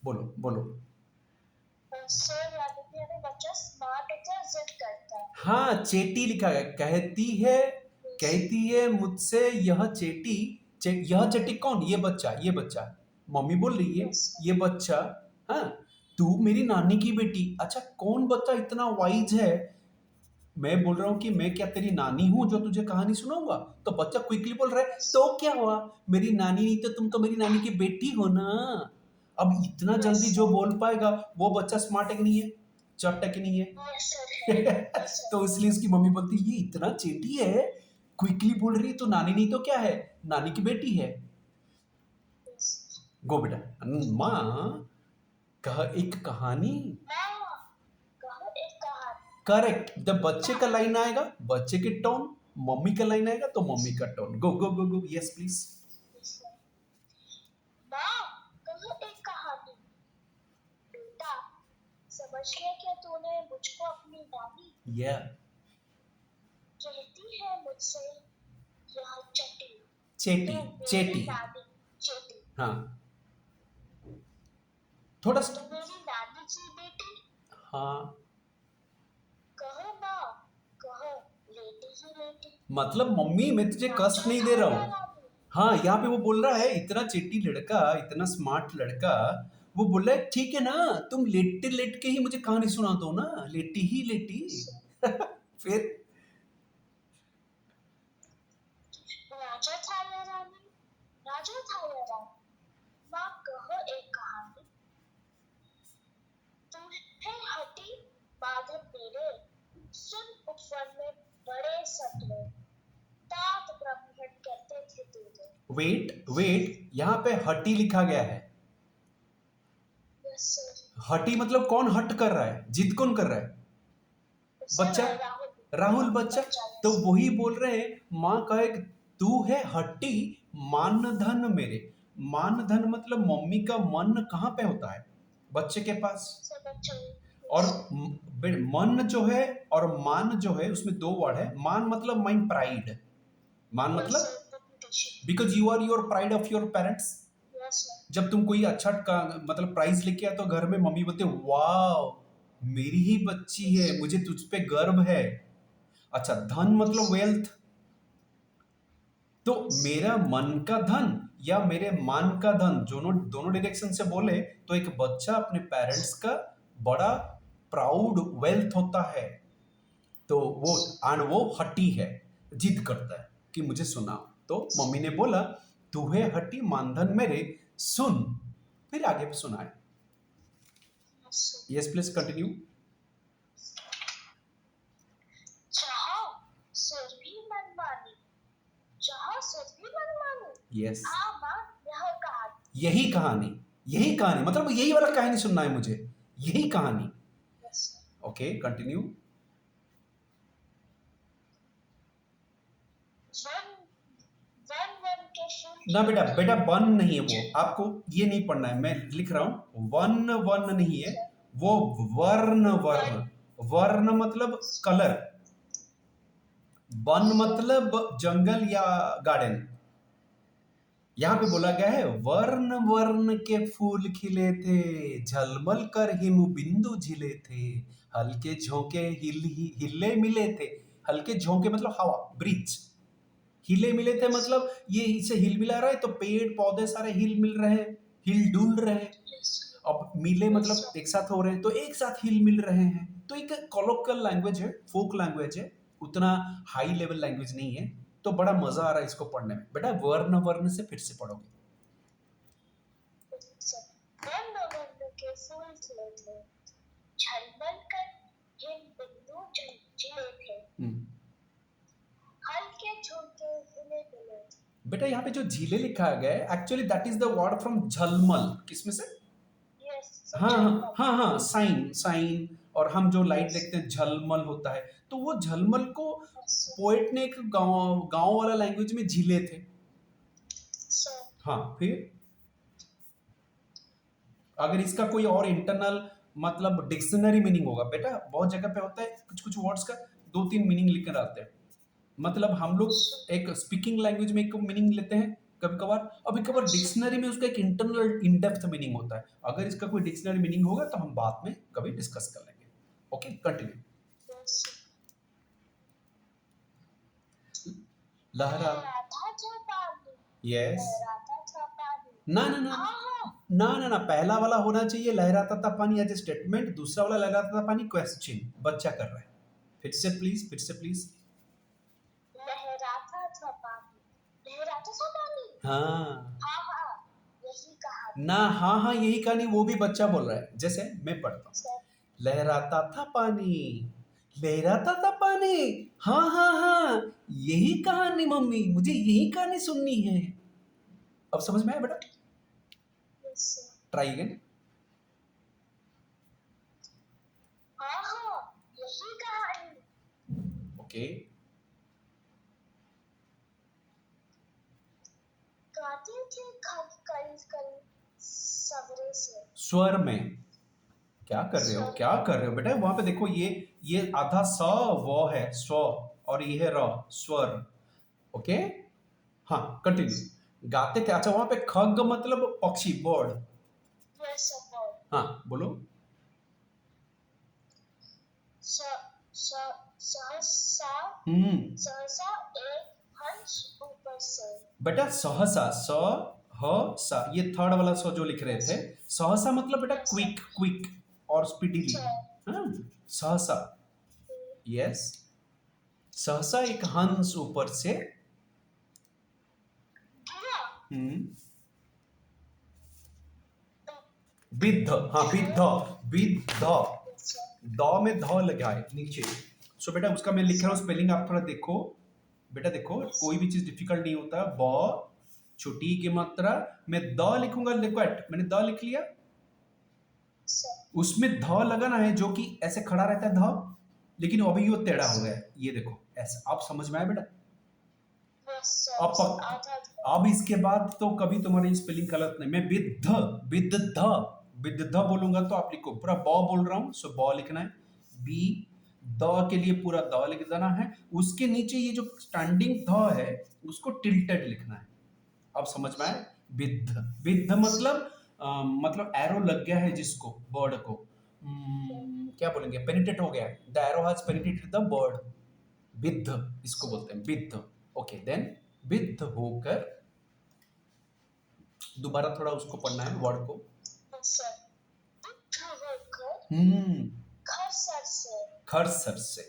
बोलो बोलो। सर यानी कि अगर बच्चा स्मार्ट होता है जिद करता है हाँ, चेटी लिखा गया, यस कहती है मुझसे यह चेटी। यह चेटी कौन, ये बच्चा, ये बच्चा। मम्मी बोल रही है, यस ये बच्चा। हाँ, तू मेरी नानी की बेटी। अच्छा, कौन बच्चा इतना वाइज है, मैं बोल रहा हूँ कि मैं क्या तेरी नानी हूं जो तुझे कहानी सुनाऊंगा। तो बच्चा क्विकली बोल रहा है, तो क्या हुआ, मेरी नानी नहीं तो तुम तो मेरी नानी की बेटी हो ना। अब इतना यस जल्दी जो सर बोल पाएगा वो बच्चा स्मार्ट है कि नहीं है, चट है कि नहीं यस सर है है। यस सर तो इसलिए उसकी मम्मी बोलती ये इतना चेटी है, क्विकली बोल रही है, तो नानी नहीं तो क्या है, नानी की बेटी है। यस गो बेटा। माँ, कह एक कहानी। माँ कहो एक कहानी करेक्ट, जब बच्चे का लाइन आएगा बच्चे की टोन, मम्मी का लाइन आएगा तो मम्मी का tone. Go go go go, yes please. Yes sir माँ कहो एक कहानी बेटा समझ लिया क्या तूने मुझको अपनी नानी या कहती है मुझसे यह चटी चेटी, तो मेरी चेटी। नानी चटी हाँ, थोड़ा तो मेरी नानी की बेटी हाँ, कहो माँ कहो लेटी ही लेटी मतलब मम्मी मैं तुझे कष्ट राजा नहीं दे था रहा या हूँ। रानी हाँ, यहाँ पे वो बोल रहा है, इतना चेटी लड़का, इतना स्मार्ट लड़का, वो बोल रहा है ठीक है ना, तुम लेटे लेट के ही मुझे कहानी सुना दो ना, लेटी ही लेटी। फिर राजा था या रानी राजा था या रानी माँ कहो एक कहानी तू है हटी बाधक मेरे सुन उपवन में बड़े सपने तात ब्रह्मण कहते थे तुझे वेट वेट, यहाँ पे हटी लिखा गया है। यस सर हटी मतलब कौन हट कर रहा है, जिद कौन कर रहा है, सर बच्चा, राहुल राहुल बच्चा। बच्चा तो यस वही बोल रहे हैं, माँ कहे कि तू है हट्टी, मान धन मेरे। मान धन मतलब मम्मी का मन कहाँ पे होता है, बच्चे के पास। सर बच्चा और यस मन जो है और मान जो है, उसमें दो वर्ड है। मान मतलब माई प्राइड, मान यस मतलब sir repetition because you are your pride of your parents. Yes sir जब तुम कोई अच्छा का मतलब प्राइज लेके आते हो घर में, मम्मी बोलते वाह मेरी ही बच्ची यस है, मुझे तुझ पे गर्व है। अच्छा, धन मतलब वेल्थ। तो यस मेरा मन का धन या मेरे मान का धन, दोनों दोनों डायरेक्शन से बोले तो एक बच्चा अपने पेरेंट्स का बड़ा प्राउड वेल्थ होता है। तो वो और वो हटी है, जिद करता है कि मुझे सुना। तो मम्मी ने बोला तू है हटी मानधन मेरे, सुन। फिर आगे भी सुनाए। Yes yes please continue. जहाँ सुर भी मनमानी जहाँ सुर भी मनमानी यस, हाँ माँ यह कहानी यही कहानी, यही कहानी मतलब यही वाला कहानी सुनना है मुझे, यही कहानी। Yes okay continue. One one one के फूल ना खिले बेटा, थे बेटा वन नहीं है वो, आपको ये नहीं पढ़ना है, मैं लिख रहा हूं वन वन नहीं है वो, वर्ण वर्ण। वर्ण मतलब कलर, वन मतलब जंगल या गार्डन। यहाँ पे बोला गया है वर्ण वर्ण के फूल खिले थे, झलमल कर हिम बिंदु झिले थे, हल्के झोंके हिले मिले थे। हल्के झोंके मतलब हवा, ब्रिज। हिले मिले थे मतलब ये इसे हिल मिला रहा है, तो पेड़ पौधे सारे हिल मिल रहे हैं, हिल डुल रहे हैं। यस अब मिले यस मतलब एक साथ हो रहे हैं, तो एक साथ हिल मिल रहे हैं। तो एक कॉलोकियल लैंग्वेज है, फोक लैंग्वेज है, उतना हाई लेवल लैंग्वेज नहीं है। तो बड़ा मजा आ रहा है इसको पढ़ने में। बेटा वर्ण वर्ण से फिर से पढ़ोगे। वन वन के फूल खिले थे झलमल कर हिम बिंदु झिले थे हम्म, हल्के झोंके हिले मिले थे बेटा यहाँ पे जो झीले लिखा गया है actually that is the word from झलमल। किसमें से? Yes, हाँ हाँ Jhalmal. हाँ हाँ, साइन साइन। और हम जो लाइट Yes, देखते हैं झलमल होता है, तो वो झलमल को yes, sir. पोएट ने एक गांव गांव वाला लैंग्वेज में झीले थे। Sir. हाँ, फिर अगर इसका कोई और इंटरनल मतलब डिक्शनरी मीनिंग होगा बेटा, बहुत जगह पे होता है कुछ कुछ वर्ड्स का दो तीन मीनिंग लिख कर आते हैं। मतलब हम लोग एक स्पीकिंग लैंग्वेज में एक मीनिंग लेते हैं कभी कभार, अभी कभार डिक्शनरी में उसका एक इंटरनल इन डेप्थ मीनिंग होता है। अगर इसका कोई डिक्शनरी मीनिंग होगा तो हम बाद में कभी डिस्कस कर लेंगे। Okay, continue. Yes, sir. लहरा, लहराता था पानी, यस। लहराता था पानी. ना ना ना हाँ हाँ. ना ना ना, पहला वाला होना चाहिए लहराता था पानी एज ए स्टेटमेंट, दूसरा वाला लहराता था पानी क्वेश्चन, बच्चा कर रहा है। फिर से प्लीज, फिर से प्लीज। लहराता था पानी, लहराता था पानी. हाँ हाँ हाँ, यही कहा. ना, हाँ हाँ यही कहानी, वो भी बच्चा बोल रहा है। जैसे मैं पढ़ता हूँ, सर. लहराता था पानी, लहराता था पानी, हाँ हाँ हाँ यही कहानी मम्मी, मुझे यही कहानी सुननी है। अब समझ में आया बेटा? Yes, sir. Try again. हाँ हाँ, यही कहानी. ओके, गाते थे करीब करीब सवेरे से. स्वर में। क्या कर रहे हो, स्वर. क्या कर रहे हो बेटा? वहां पे देखो, ये आधा स वो है स्व, और ये है र, स्वर। ओके, हाँ कंटिन्यू। गाते थे, अच्छा वहां पे खग मतलब पक्षी, बर्ड। Yes, sir. बोल. हाँ बोलो। स स सहसा सहसा एक हंस ऊपर से. बेटा सहसा, स ह सा, ये थर्ड वाला स जो लिख रहे थे, सहसा मतलब बेटा Yes, sir. क्विक, क्विक और स्पीडीली। Sir. हाँ, सहसा, यस। सहसा एक हंस ऊपर से गिरा. हम्म विद्ध, हाँ विद्ध, विद्ध, Yes, sir. द में ध लगा है नीचे। सो बेटा उसका मैं लिख रहा हूँ स्पेलिंग, आप थोड़ा देखो बेटा, देखो कोई भी चीज डिफिकल्ट नहीं होता। ब छोटी की मात्रा, मैं द लिखूंगा, देखो मैंने द लिख लिया, Sir. उसमें ध लगाना है जो कि ऐसे खड़ा रहता है ध, लेकिन अभी वो टेढ़ा हो गया है, ये देखो ऐसा। आप समझ में आया बेटा? Yes, sir. अब इसके बाद तो कभी तुम्हारी स्पेलिंग गलत नहीं। मैं विद्ध, विद्ध, विद्ध बोलूंगा तो आप लिखो पूरा ब बोल रहा हूं, सो ब लिखना है। बी, द के लिए पूरा द लिख देना है, उसके नीचे ये जो स्टैंडिंग ध है उसको टिल्टेड लिखना है। अब समझ में आया? विद्ध, विद्ध मतलब मतलब एरो लग गया है जिसको, बर्ड को क्या बोलेंगे, पेनिट्रेट हो गया, the arrow has penetrated the bird, विद्ध इसको बोलते हैं, विद्ध। ओके देन, विद्ध होकर, दोबारा थोड़ा उसको पढ़ना है वर्ड को। Yes, sir. बुद्ध होकर घर सर से. खर सर से,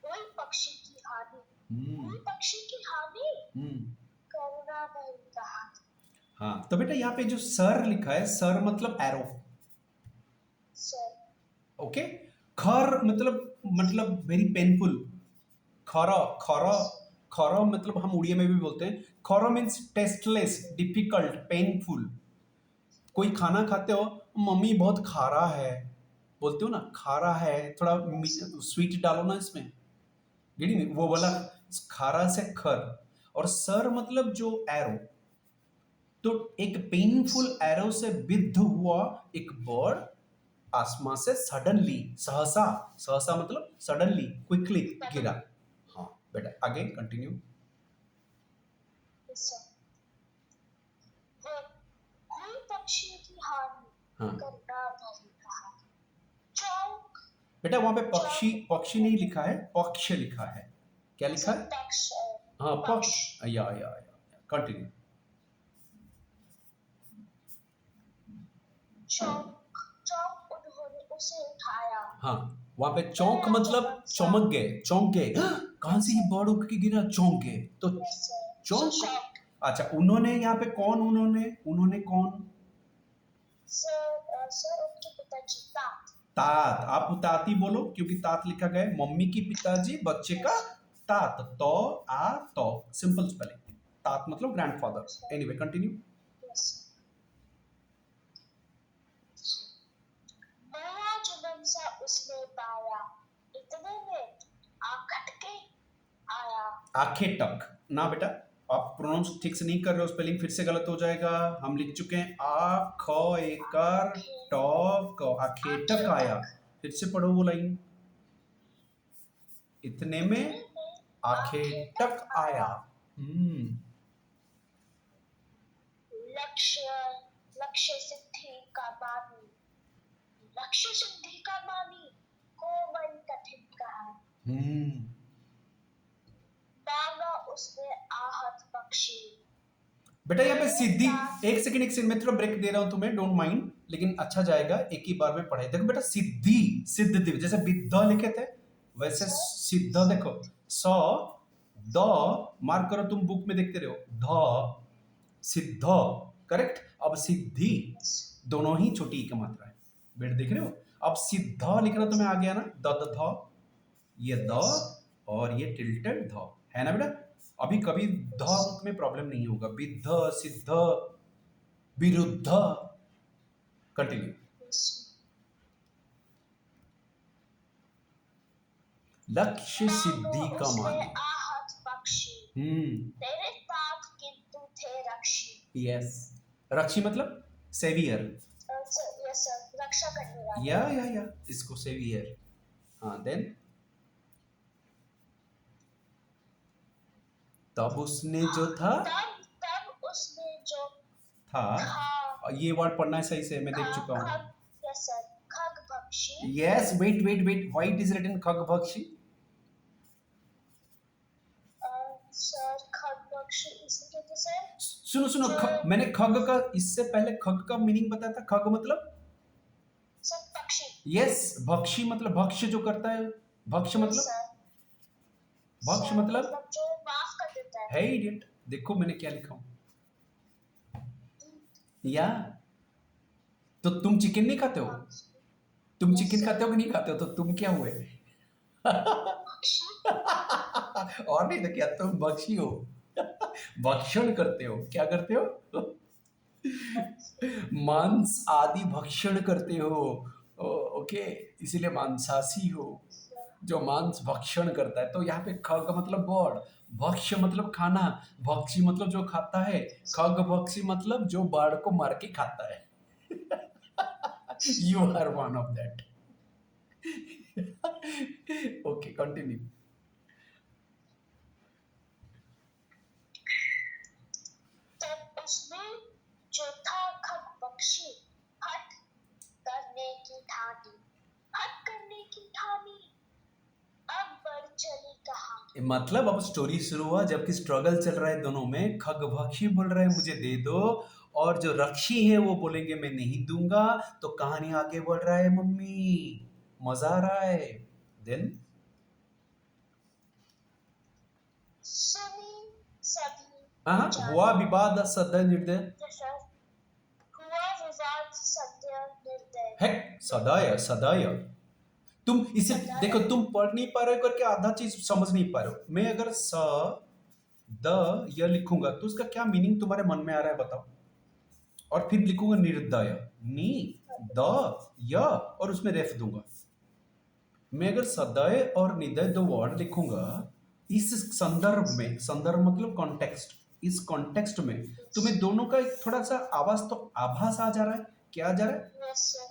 कोई पक्षी की हानि, हम्म कोई पक्षी की हानि हम्म करुणा नहीं कहा. हाँ, तो बेटा यहाँ पे जो सर लिखा है, सर मतलब एरो, Sir. ओके। खर मतलब वेरी पेनफुल, खरा, खरा, खरा मतलब हम उड़िया में भी बोलते हैं, खरा मीन्स टेस्टलेस, डिफिकल्ट, पेनफुल। कोई खाना खाते हो, मम्मी बहुत खारा है, बोलते हो ना, खारा है, थोड़ा स्वीट डालो ना इसमें, गेटिंग वो वाला खारा से खर। और सर मतलब जो एरो, तो एक पेनफुल एरो से विद्ध हुआ एक बर्ड आसमान से सडनली, सहसा, सहसा मतलब सडनली, क्विकली गिरा। हाँ बेटा अगेन कंटिन्यू। Yes, sir. कोई पक्षी की हानि हाँ करुणा नहीं कहा. चौक. बेटा वहां पे पक्षी, पक्षी नहीं लिखा है, पक्ष लिखा है। क्या लिखा है? पक्ष. हाँ पक्ष, या कंटिन्यू। चौक, चौक उन्होंने उसे उठाया. हाँ वहां पे चौंक मतलब चमक गए, चौंक गए, कहां से ये बर्ड उड़ के गिरा, चौंक गए, तो Yes, sir. चौंक। Shocked. अच्छा उन्होंने, यहाँ पे कौन उन्होंने, उन्होंने कौन? Sir, sir उनके पिताजी तात. तात, आप ताती बोलो क्योंकि तात लिखा गया है। मम्मी की पिताजी, बच्चे का तात, तो आ तो, सिंपल स्पेलिंग। तात मतलब ग्रैंडफादर। Anyway continue. Yes. नया जुनून सा उसने पाया, इतने में आखट के आया। आखे टक ना बेटा, आप प्रोनाउंस ठीक से नहीं कर रहे हो, स्पेलिंग फिर से गलत हो जाएगा। हम लिख चुके हैं आ ख एकर टक, आखेटक आया। फिर से पढ़ो वो लाइन। इतने में इतने में आखेटक आया। लक्ष्य लक्ष्य सिद्धि का मानी, लक्ष्य सिद्धि का मानी कोमल कठिन कहा। माना उसने आहत पक्षी। बेटा यहाँ पे सिद्धि, एक सेकंड मैं थोड़ा ब्रेक दे रहा हूं तुम्हें, डोंट माइंड, लेकिन अच्छा जाएगा एक ही बार में पढ़ाई। देखो बेटा सिद्धि, सिद्ध जैसे विद्ध लिखे थे वैसे सिद्ध, देखो स द, मार्क करो, तुम बुक में देखते रहो, ध सिद्ध, करेक्ट। अब सिद्धि दोनों ही छोटी का मात्रा है, बेटा देख रहे हो। अब सिद्ध लिखना तुम्हें आ गया ना, द ध, ये द और ये टिल्टेड ध, है ना बेटा। अभी कभी ध में प्रॉब्लम नहीं होगा, विद्ध सिद्ध विरुद्ध। कंटिन्यू। लक्ष्य सिद्धि का मानी। आहत पक्षी तेरे तात किंतु थे रक्षी। यस, रक्षी मतलब सेवियर। यस सर, रक्षा करने वाला। या इसको सेवियर। हाँ देन, तब उसने जो था, तब उसने जो था, ये वर्ड पढ़ना है सही से, मैं देख चुका हूँ। यस सर, खगभक्षी। Yes, wait why it is written खगभक्षी? सर खगभक्षी इसलिए तो सर, सुनो मैंने खग का, इससे पहले खग का मीनिंग बताया था। खग मतलब सर पक्षी। यस, भक्षी मतलब भक्ष्य जो करता है, भक्ष्य मतलब, भक्ष्य मतलब जो माफ कर देता है इडियट। देखो मैंने क्या लिखा हूं, या तो तुम चिकन नहीं खाते हो, तुम चिकन खाते हो कि नहीं खाते हो, तो तुम क्या हुए? और नहीं तो क्या, तुम भक्षी हो, भक्षण करते हो। क्या करते हो? मांस आदि भक्षण करते हो। ओके, इसीलिए मांसाशी हो, जो मांस भक्षण करता है। तो यहाँ पे ख का मतलब बर्ड, भक्ष्य मतलब खाना, भक्षी मतलब जो खाता है, खग भक्षी मतलब जो बाढ़ को मार के खाता है। You are one of that. Okay continue. तब उसमें जो था खगभक्षी हट करने की ठानी, हट करने की ठानी, अब बढ़ चली कहानी। मतलब अब स्टोरी शुरू हुआ, जबकि स्ट्रगल चल रहा है दोनों में। खगभक्षी बोल रहा है मुझे दे दो, और जो रक्षी है वो बोलेंगे मैं नहीं दूंगा। तो कहानी आगे बढ़ रहा है मम्मी, मजा आ रहा है। देन सुनी सभी हुआ विवाद सदय निर्दय, हुआ विवाद सत्य निर्दय। है सदय सदय। तुम इसे देखो, तुम पढ़ नहीं पा रहे हो करके आधा चीज समझ नहीं पा रहे हो। मैं अगर स द य लिखूंगा तो उसका क्या मीनिंग तुम्हारे मन में आ रहा है बताओ। और फिर लिखूंगा निर्दय, नी द य, और उसमें रेफ दूंगा। मैं अगर सदय और निदय दो वर्ड लिखूंगा इस संदर्भ में, संदर्भ मतलब कॉन्टेक्स्ट, इस कॉन्टेक्स्ट में तुम्हें दोनों का एक थोड़ा सा आवाज तो आभास आ जा रहा है। क्या आ जा रहा है?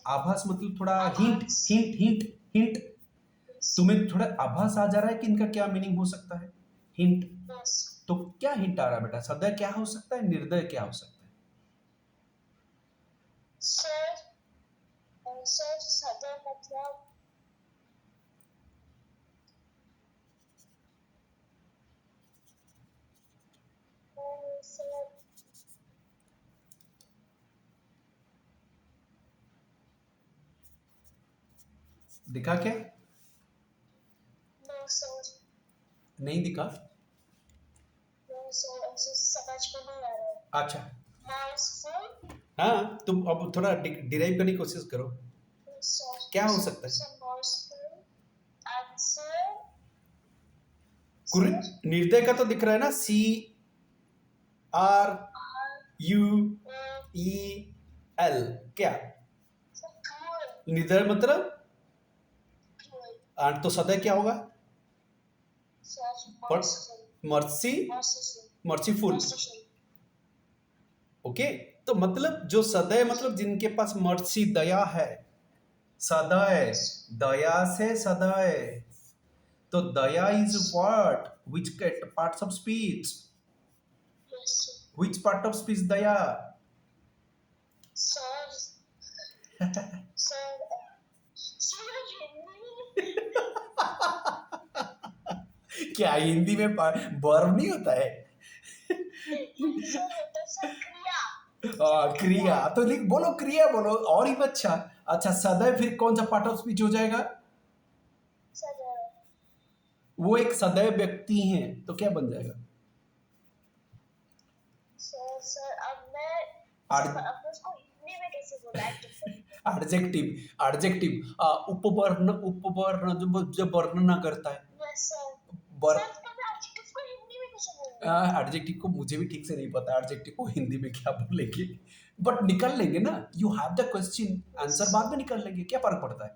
आभास मतलब थोड़ा हिंट हिंट हिंट हिंट। तुम्हें थोड़ा आभास आ जा रहा है कि इनका क्या मीनिंग हो सकता है, हिंट। तो क्या हिंट आ रहा है बेटा? सदय क्या हो सकता है, निर्दय क्या हो सकता है? सर सदय मतलब दिखा क्या? नो सर, नहीं दिखा? नो सर, ऐसे समझ में नहीं आ रहा है। अच्छा, Merciful, हाँ तुम अब थोड़ा डिराइव करने की कोशिश करो, क्या हो सकता है? merciful answer, निर्दय का तो दिख रहा है ना, CRUEL, क्या निर्दय मतलब? तो सदय क्या होगा? मर्सीफुल। ओके, तो मतलब जो सदय मतलब जिनके पास मर्सी दया है, सदय दया से सदय। तो दया is what, which parts of speech? Which part of speech दया? क्या हिंदी में वर्ब नहीं होता है? क्रिया तो लिख, बोलो क्रिया बोलो, और ही अच्छा। अच्छा सदैव फिर कौन सा पार्ट ऑफ स्पीच हो जाएगा? वो एक सदैव व्यक्ति हैं, तो क्या बन जाएगा? एडजेक्टिव उपवर्ण जब वर्णना करता है। एडजेक्टिव को मुझे भी ठीक से नहीं पता, एडजेक्टिव को हिंदी में क्या बोलेंगे, बट निकल लेंगे ना। You have the question, answer बाद में निकल लेंगे, क्या फर्क पड़ता है।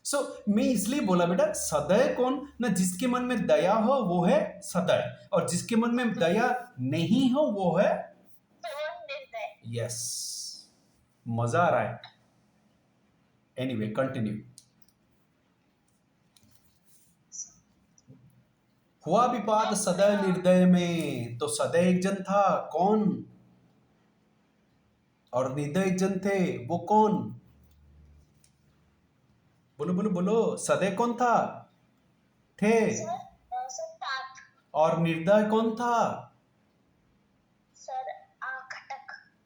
सो मैं इसलिए बोला बेटा, सदैव कौन ना, जिसके मन में दया हो वो है सदैव, और जिसके मन में दया नहीं हो वो है यस। मजा आ रहा है। Anyway continue. हुआ विवाद सदैव निर्दय में, तो सदैव एक जन था, कौन? और निर्दय एक जन थे, वो कौन? बोलो बोलो बोलो, सदैव कौन था? थे। और निर्दय कौन था?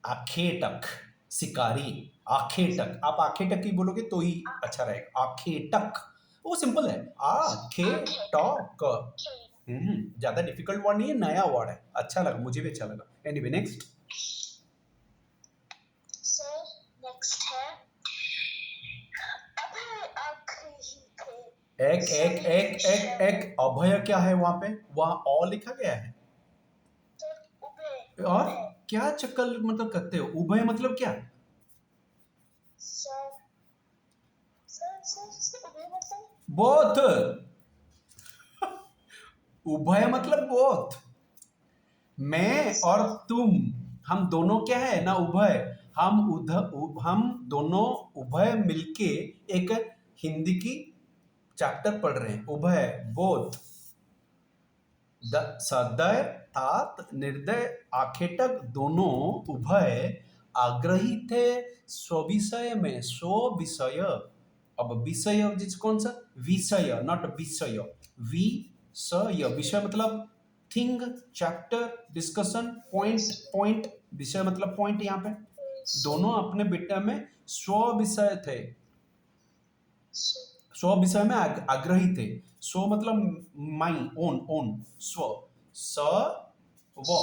आखेटक, शिकारी। आखेटक, आप आखेटक ही बोलोगे तो ही अच्छा रहेगा। आखेटक वो सिंपल है, आखेटक। ज्यादा डिफिकल्ट वर्ड नहीं है, नया वर्ड है, अच्छा लगा, मुझे भी अच्छा लगा। Anyway next. एक अभय क्या है वहां पे? वहां अ लिखा गया है। और क्या चक्कर मतलब करते हो? उभय मतलब क्या? बोथ। उभय मतलब बोथ। मैं और तुम, हम दोनों क्या है ना, उभय। हम दोनों उभय मिलके एक हिंदी की चैप्टर पढ़ रहे हैं, उभय बोथ। सदय तात निर्दय आखेटक दोनों उभय आग्रही थे स्विषय में। स्व विषय, अब विषय जिस कौन सा? विषय, नॉट विषय, विषय। विषय मतलब थिंग, चैप्टर, डिस्कशन, पॉइंट। विषय मतलब पॉइंट। यहाँ पे दोनों अपने बेटा में स्व विषय थे, स्व विषय में आग्रही थे। स्व मतलब माई, ओन, स्व, स व,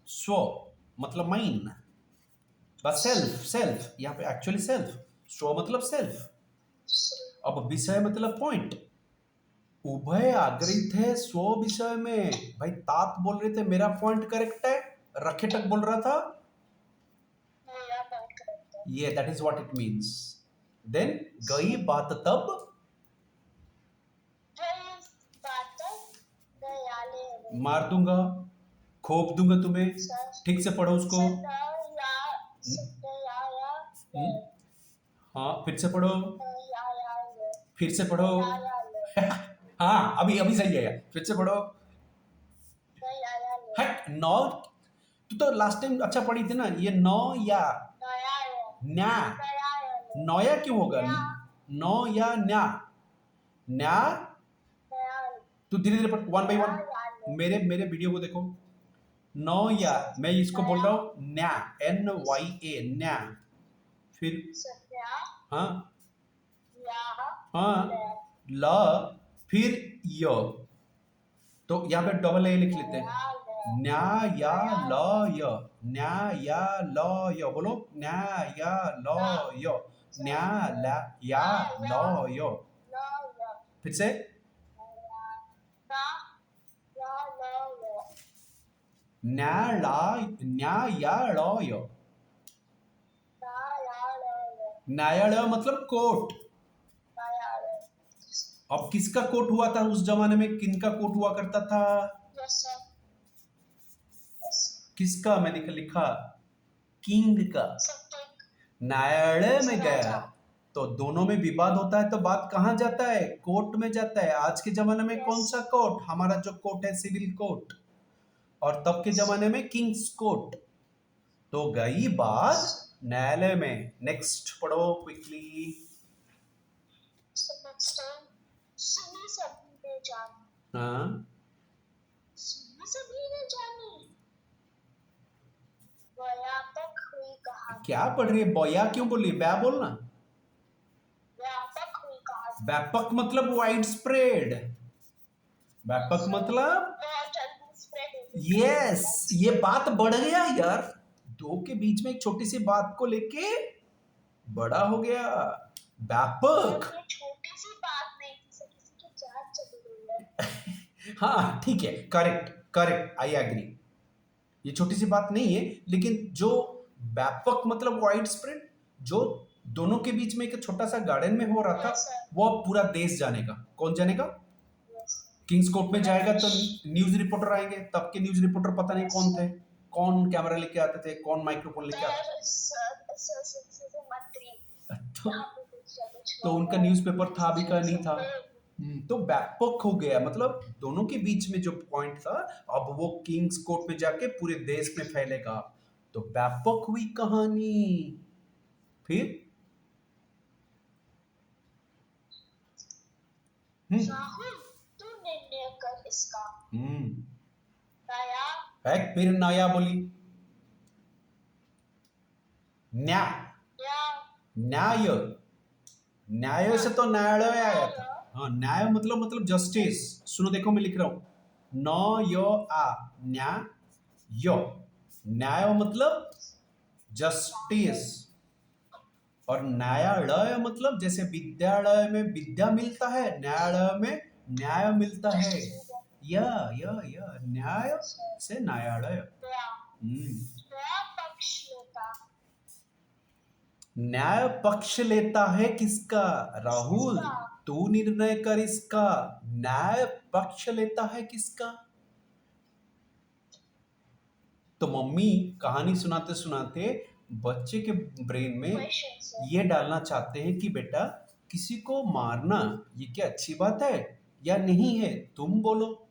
स्व मतलब माइन, बस सेल्फ यहाँ पे एक्चुअली सेल्फ। स्व मतलब सेल्फ, अब विषय मतलब पॉइंट। उभय आग्रही थे स्व विषय में। भाई तात बोल रहे थे मेरा पॉइंट करेक्ट है, रखेटक बोल रहा था ये, that is what it means. Then गई बात तब, मार दूंगा, खोप दूंगा तुम्हें। ठीक से पढ़ो उसको। हाँ फिर से पढ़ो, फिर से पढ़ो। हाँ अभी अभी सही है, फिर से पढ़ो। हट, नौ तो लास्ट टाइम अच्छा पढ़ी थी ना, ये नौ या न्या, नौया क्यों होगा? नौ या न्या, न्या। तू धीरे धीरे पढ़, वन बाई वन, मेरे मेरे वीडियो को देखो। नौ या, मैं इसको बोल रहा हूँ न्या, NYA, न्या। फिर हाँ हाँ ल, फिर य, तो यहाँ पे डबल ए लिख लेते हैं। न्यायालय, न्यायालय बोलो, न्यायालय, न्यायालय। फिर से न्यायालय, न्यायालय, न्यायालय, न्यायालय मतलब कोर्ट। न्यायालय। अब किसका कोर्ट हुआ था उस जमाने में, किनका कोर्ट हुआ करता था? यस सर, यस किसका? मैंने लिखा किंग का। सर। न्यायालय में सुना गया था। तो दोनों में विवाद होता है तो बात कहाँ जाता है? कोर्ट में जाता है। आज के जमाने में Yes. कौन सा कोर्ट? हमारा जो कोर्ट है सिविल कोर्ट, और तब के जमाने में किंग्स कोर्ट। तो गई बात न्यायालय में। नेक्स्ट पढ़ो क्विकली। नेक्स्ट टाइम सुनी सभी ने जानी, हाँ, सुनी सभी ने जानी, व्यापक हुई कहानी, क्या पढ़ रही है? बोया क्यों बोली? ब्या बोलना। व्यापक हुई कहानी। व्यापक मतलब वाइड स्प्रेड। व्यापक मतलब बहुत जल्दी स्प्रेड हो गई। यस, ये बात बढ़ गया यार। दो के बीच में एक छोटी सी बात को लेके बड़ा हो गया। व्यापक। ये छोटी सी बात नहीं थी सर, किसी की जान चली गई है। हाँ ठीक है, करेक्ट करेक्ट, आई एग्री। ये छोटी सी बात नहीं है, लेकिन जो व्यापक मतलब वाइड स्प्रेड, जो दोनों के बीच में एक छोटा सा गार्डन में हो रहा था, Yes, sir. वो अब पूरा देश जानेगा। कौन जानेगा? Yes. किंग्स कोर्ट में जाएगा तो न्यूज रिपोर्टर आएंगे। तब के न्यूज रिपोर्टर पता नहीं कौन थे, कौन कैमरा लेके आते थे, कौन माइक्रोफोन लेके आते मंत्री थे। तो उनका न्यूज़पेपर था भी का नहीं था। तो व्यापक हो गया, मतलब दोनों के बीच में जो पॉइंट था अब वो किंग्स कोर्ट में जाके पूरे देश में फैलेगा। तो व्यापक हुई कहानी। फिर राहुल तू निर्णय कर इसका। नया एक फिर नया बोली। न्याय, न्याय, न्याय से तो न्यायालय आया था। हाँ, न्याय मतलब जस्टिस। सुनो देखो मैं लिख रहा हूं, न यो आ, न्याय यो। न्याय मतलब जस्टिस, और न्यायालय मतलब जैसे विद्यालय में विद्या मिलता है, न्यायालय में न्याय मिलता है। या न्याय से न्यायालय। न्याय पक्ष लेता है किसका? राहुल तू निर्णय कर इसका। न्याय पक्ष लेता है किसका? तो मम्मी कहानी सुनाते सुनाते बच्चे के ब्रेन में ये डालना चाहते हैं कि बेटा किसी को मारना ये क्या अच्छी बात है या नहीं है? तुम बोलो।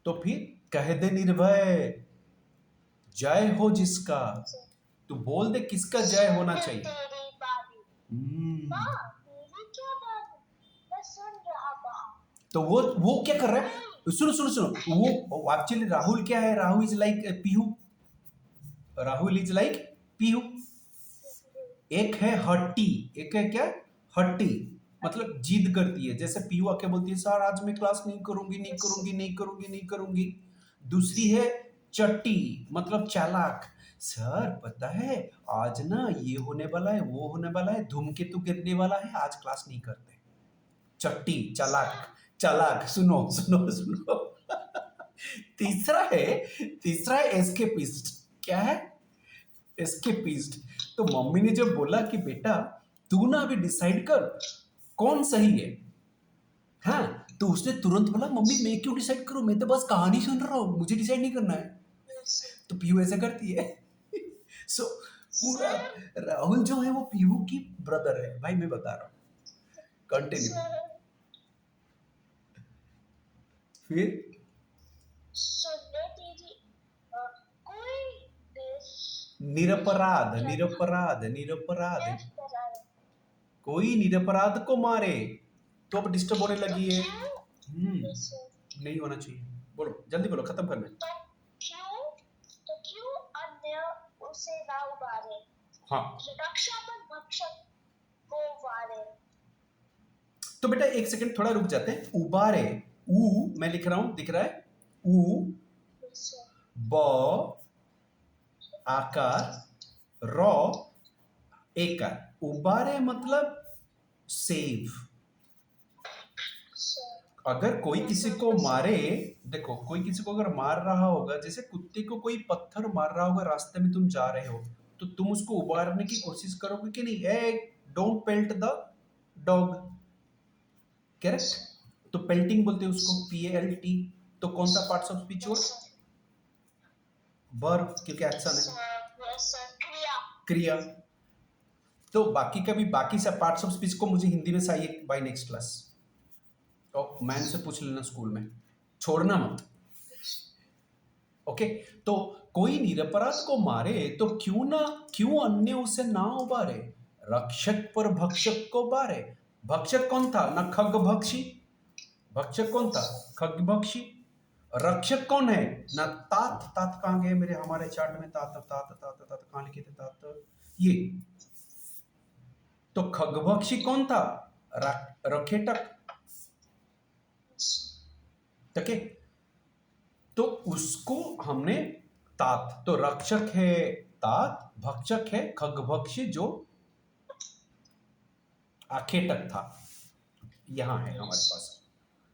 तो फिर कह दे निर्भय, जय हो जिसका। तू बोल दे किसका जय होना चाहिए। तो वो क्या कर रहा है? सुनो सुनो सुनो, वो एक्चुअली राहुल क्या है? Rahul is like Pihu. Rahul is like Pihu. एक है हट्टी, एक है क्या? हट्टी मतलब जिद करती है। जैसे पीहू आके बोलती है सर आज मैं क्लास नहीं करूंगी, नहीं करूंगी, नहीं करूंगी, नहीं करूंगी। दूसरी है चट्टी मतलब चालाक। सर पता है आज ना ये होने वाला है, वो होने वाला है, धूमकेतु गिरने वाला है, आज क्लास नहीं करते। चट्टी, चालाक, चालाक। सुनो सुनो सुनो। तीसरा है एस्केपिस्ट। क्या है? एस्केपिस्ट। तो मम्मी ने जब बोला कि बेटा तू ना अभी डिसाइड कर कौन सही है, हाँ, तो उसने तुरंत बोला मम्मी मैं क्यों डिसाइड करूं, मैं तो बस कहानी सुन रहा हूं, मुझे डिसाइड नहीं करना है। तो पीहू ऐसा करती है। सो पूरा राहुल जो है वो पीहू की ब्रदर है भाई, मैं बता रहा हूं। कंटिन्यू। फिर सुनने दीजिए, कोई देश निरपराध, निरपराध, निरपराध, कोई निरपराध को मारे तो अब डिस्टर्ब होने लगी है। नहीं होना चाहिए। बोलो जल्दी बोलो, खत्म करना है। तो क्यों अन्य उसे ना उबारे? हाँ, रक्षा पर भक्षक को वारे। तो बेटा एक सेकंड थोड़ा रुक जाते हैं। उबारे, ऊ मैं लिख रहा हूं, दिख रहा है? ऊ ब आकार रॉ एकार। उबारे मतलब सेव। अगर कोई किसी को मारे, देखो कोई किसी को अगर मार रहा होगा, जैसे कुत्ते को कोई पत्थर मार रहा होगा, रास्ते में तुम जा रहे हो, तो तुम उसको उबारने की कोशिश करोगे कि नहीं, a don't pelt the dog, correct? तो पेल्टिंग बोलते हैं उसको, PALT। तो कौन सा पार्ट्स ऑफ स्पीच हुआ? Yes, sir. वर्ब, क्योंकि एक्शन है, Yes, sir. क्रिया. क्रिया। तो बाकी का भी, बाकी सब पार्ट्स ऑफ स्पीच को मुझे हिंदी में चाहिए बाय नेक्स्ट क्लास। तो मैम से पूछ लेना स्कूल में, छोड़ना मत। ओके, तो कोई निरपराध को मारे तो क्यों अन्य उसे ना उबारे, रक्षक पर भक्षक को बारे। भक्षक कौन था? ना खगभक्षी, भक्षक कौन था? खगभक्षी। रक्षक कौन है? ना तात, तात कहाँ गए मेरे, हमारे चार्ट में तात तात तात तात कहाँ लिखे थे तात, ये। तो खगभक्षी कौन था? रखेटक, ठीक है? तो उसको हमने तात, तो रक्षक है तात, भक्षक है खगभक्षी जो आखेटक था, यहां है हमारे पास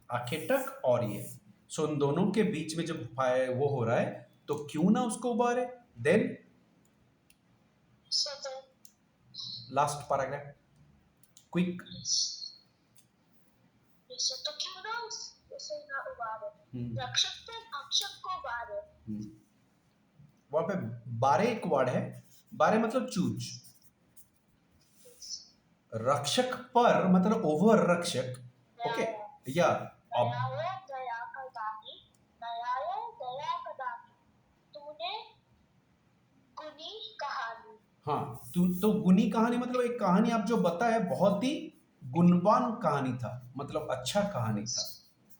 आखेटक और ये। सो इन दोनों के बीच में जब वो हो रहा है, तो क्यों ना उसको उबारे। Then last paragraph, quick. तो क्यों ना उसे ना उबारे, रक्षक पे भक्षक को बारे। वहां पे बारे एक वर्ड है, बारे मतलब चूज, रक्षक पर मतलब ओवर रक्षक, ओके, या दया कदापि, दया कदापि, तूने गुनी कहानी। हाँ, तो गुनी कहानी मतलब एक कहानी आप जो बताए, बहुत ही गुणवान कहानी था, मतलब अच्छा कहानी था,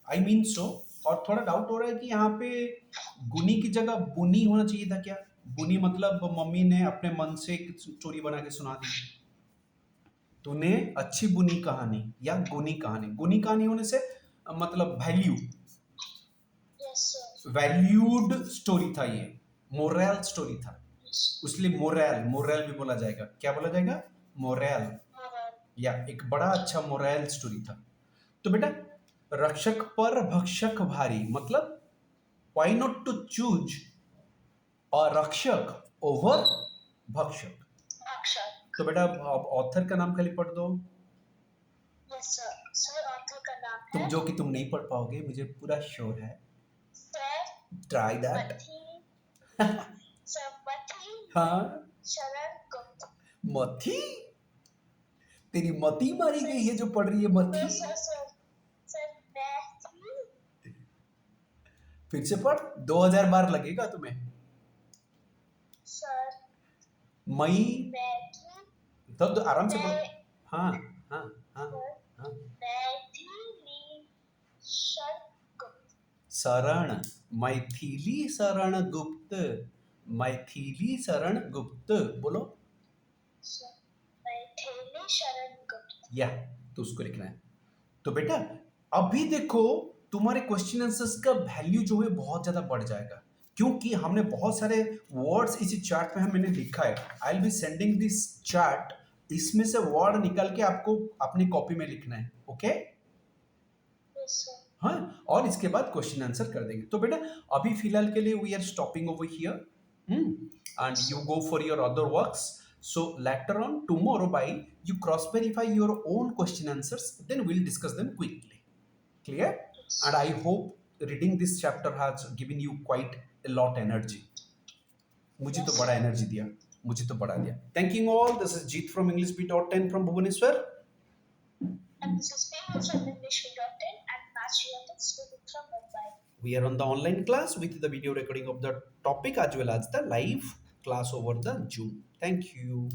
आई मीन सो। और थोड़ा डाउट हो रहा है कि यहाँ पे गुनी की जगह बुनी होना चाहिए था क्या? बुनी मतलब मम्मी ने अपने मन से एक स्टोरी बना के सुना दी, तूने अच्छी बुनी कहानी, या गुनी कहानी। गुनी कहानी होने से मतलब वैल्यू, वैल्यूड स्टोरी था ये, मोरल स्टोरी था, इसलिए मोरल भी बोला जाएगा। क्या बोला जाएगा? मोरल, या एक बड़ा अच्छा मोरल स्टोरी था। तो बेटा रक्षक पर भक्षक भारी, मतलब why not to choose a रक्षक ओवर भक्षक। तो बेटा ऑथर का नाम खाली पढ़ दो। यस सर, ऑथर का नाम है, तुम जो कि तुम नहीं पढ़ पाओगे, मुझे पूरा श्योर है। Try that. हाँ, शरण गुप्त। मथी, तेरी मती मारी गई है जो पढ़ रही है मथी। फिर से पढ़, 2000 बार लगेगा तुम्हें। सर मई, तब तो आराम से पढ़। हाँ हाँ हाँ हाँ। शरण, मैथिली शरण गुप्त, मैथिली शरण गुप्त बोलो। मैथिली शरण गुप्त, या तो उसको लिखना है। तो बेटा अभी देखो तुम्हारे क्वेश्चन आंसर्स का वैल्यू जो है बहुत ज्यादा बढ़ जाएगा, क्योंकि हमने बहुत सारे वर्ड्स इसी चार्ट में हमने लिखा है। I will be sending this chart, इसमें से वर्ड निकाल के आपको अपनी कॉपी में लिखना है, ओके? हाँ, और इसके बाद क्वेश्चन आंसर कर देंगे। तो बेटा अभी फिलहाल के लिए we are stopping over here, and you go for your other works. So later on tomorrow by you cross verify your own question answers, then we'll discuss them quickly. Clear? And I hope reading this chapter has given you quite a lot energy. मुझे तो बड़ा energy दिया, मुझे तो बड़ा दिया। Thanking all, this is Jeet from EnglishBit.10 from Bhubaneswar. And this is Payal from EnglishBit.10 and Master student from Mumbai. We are on the online class with the video recording of the topic as well as the live class over the Zoom. Thank you.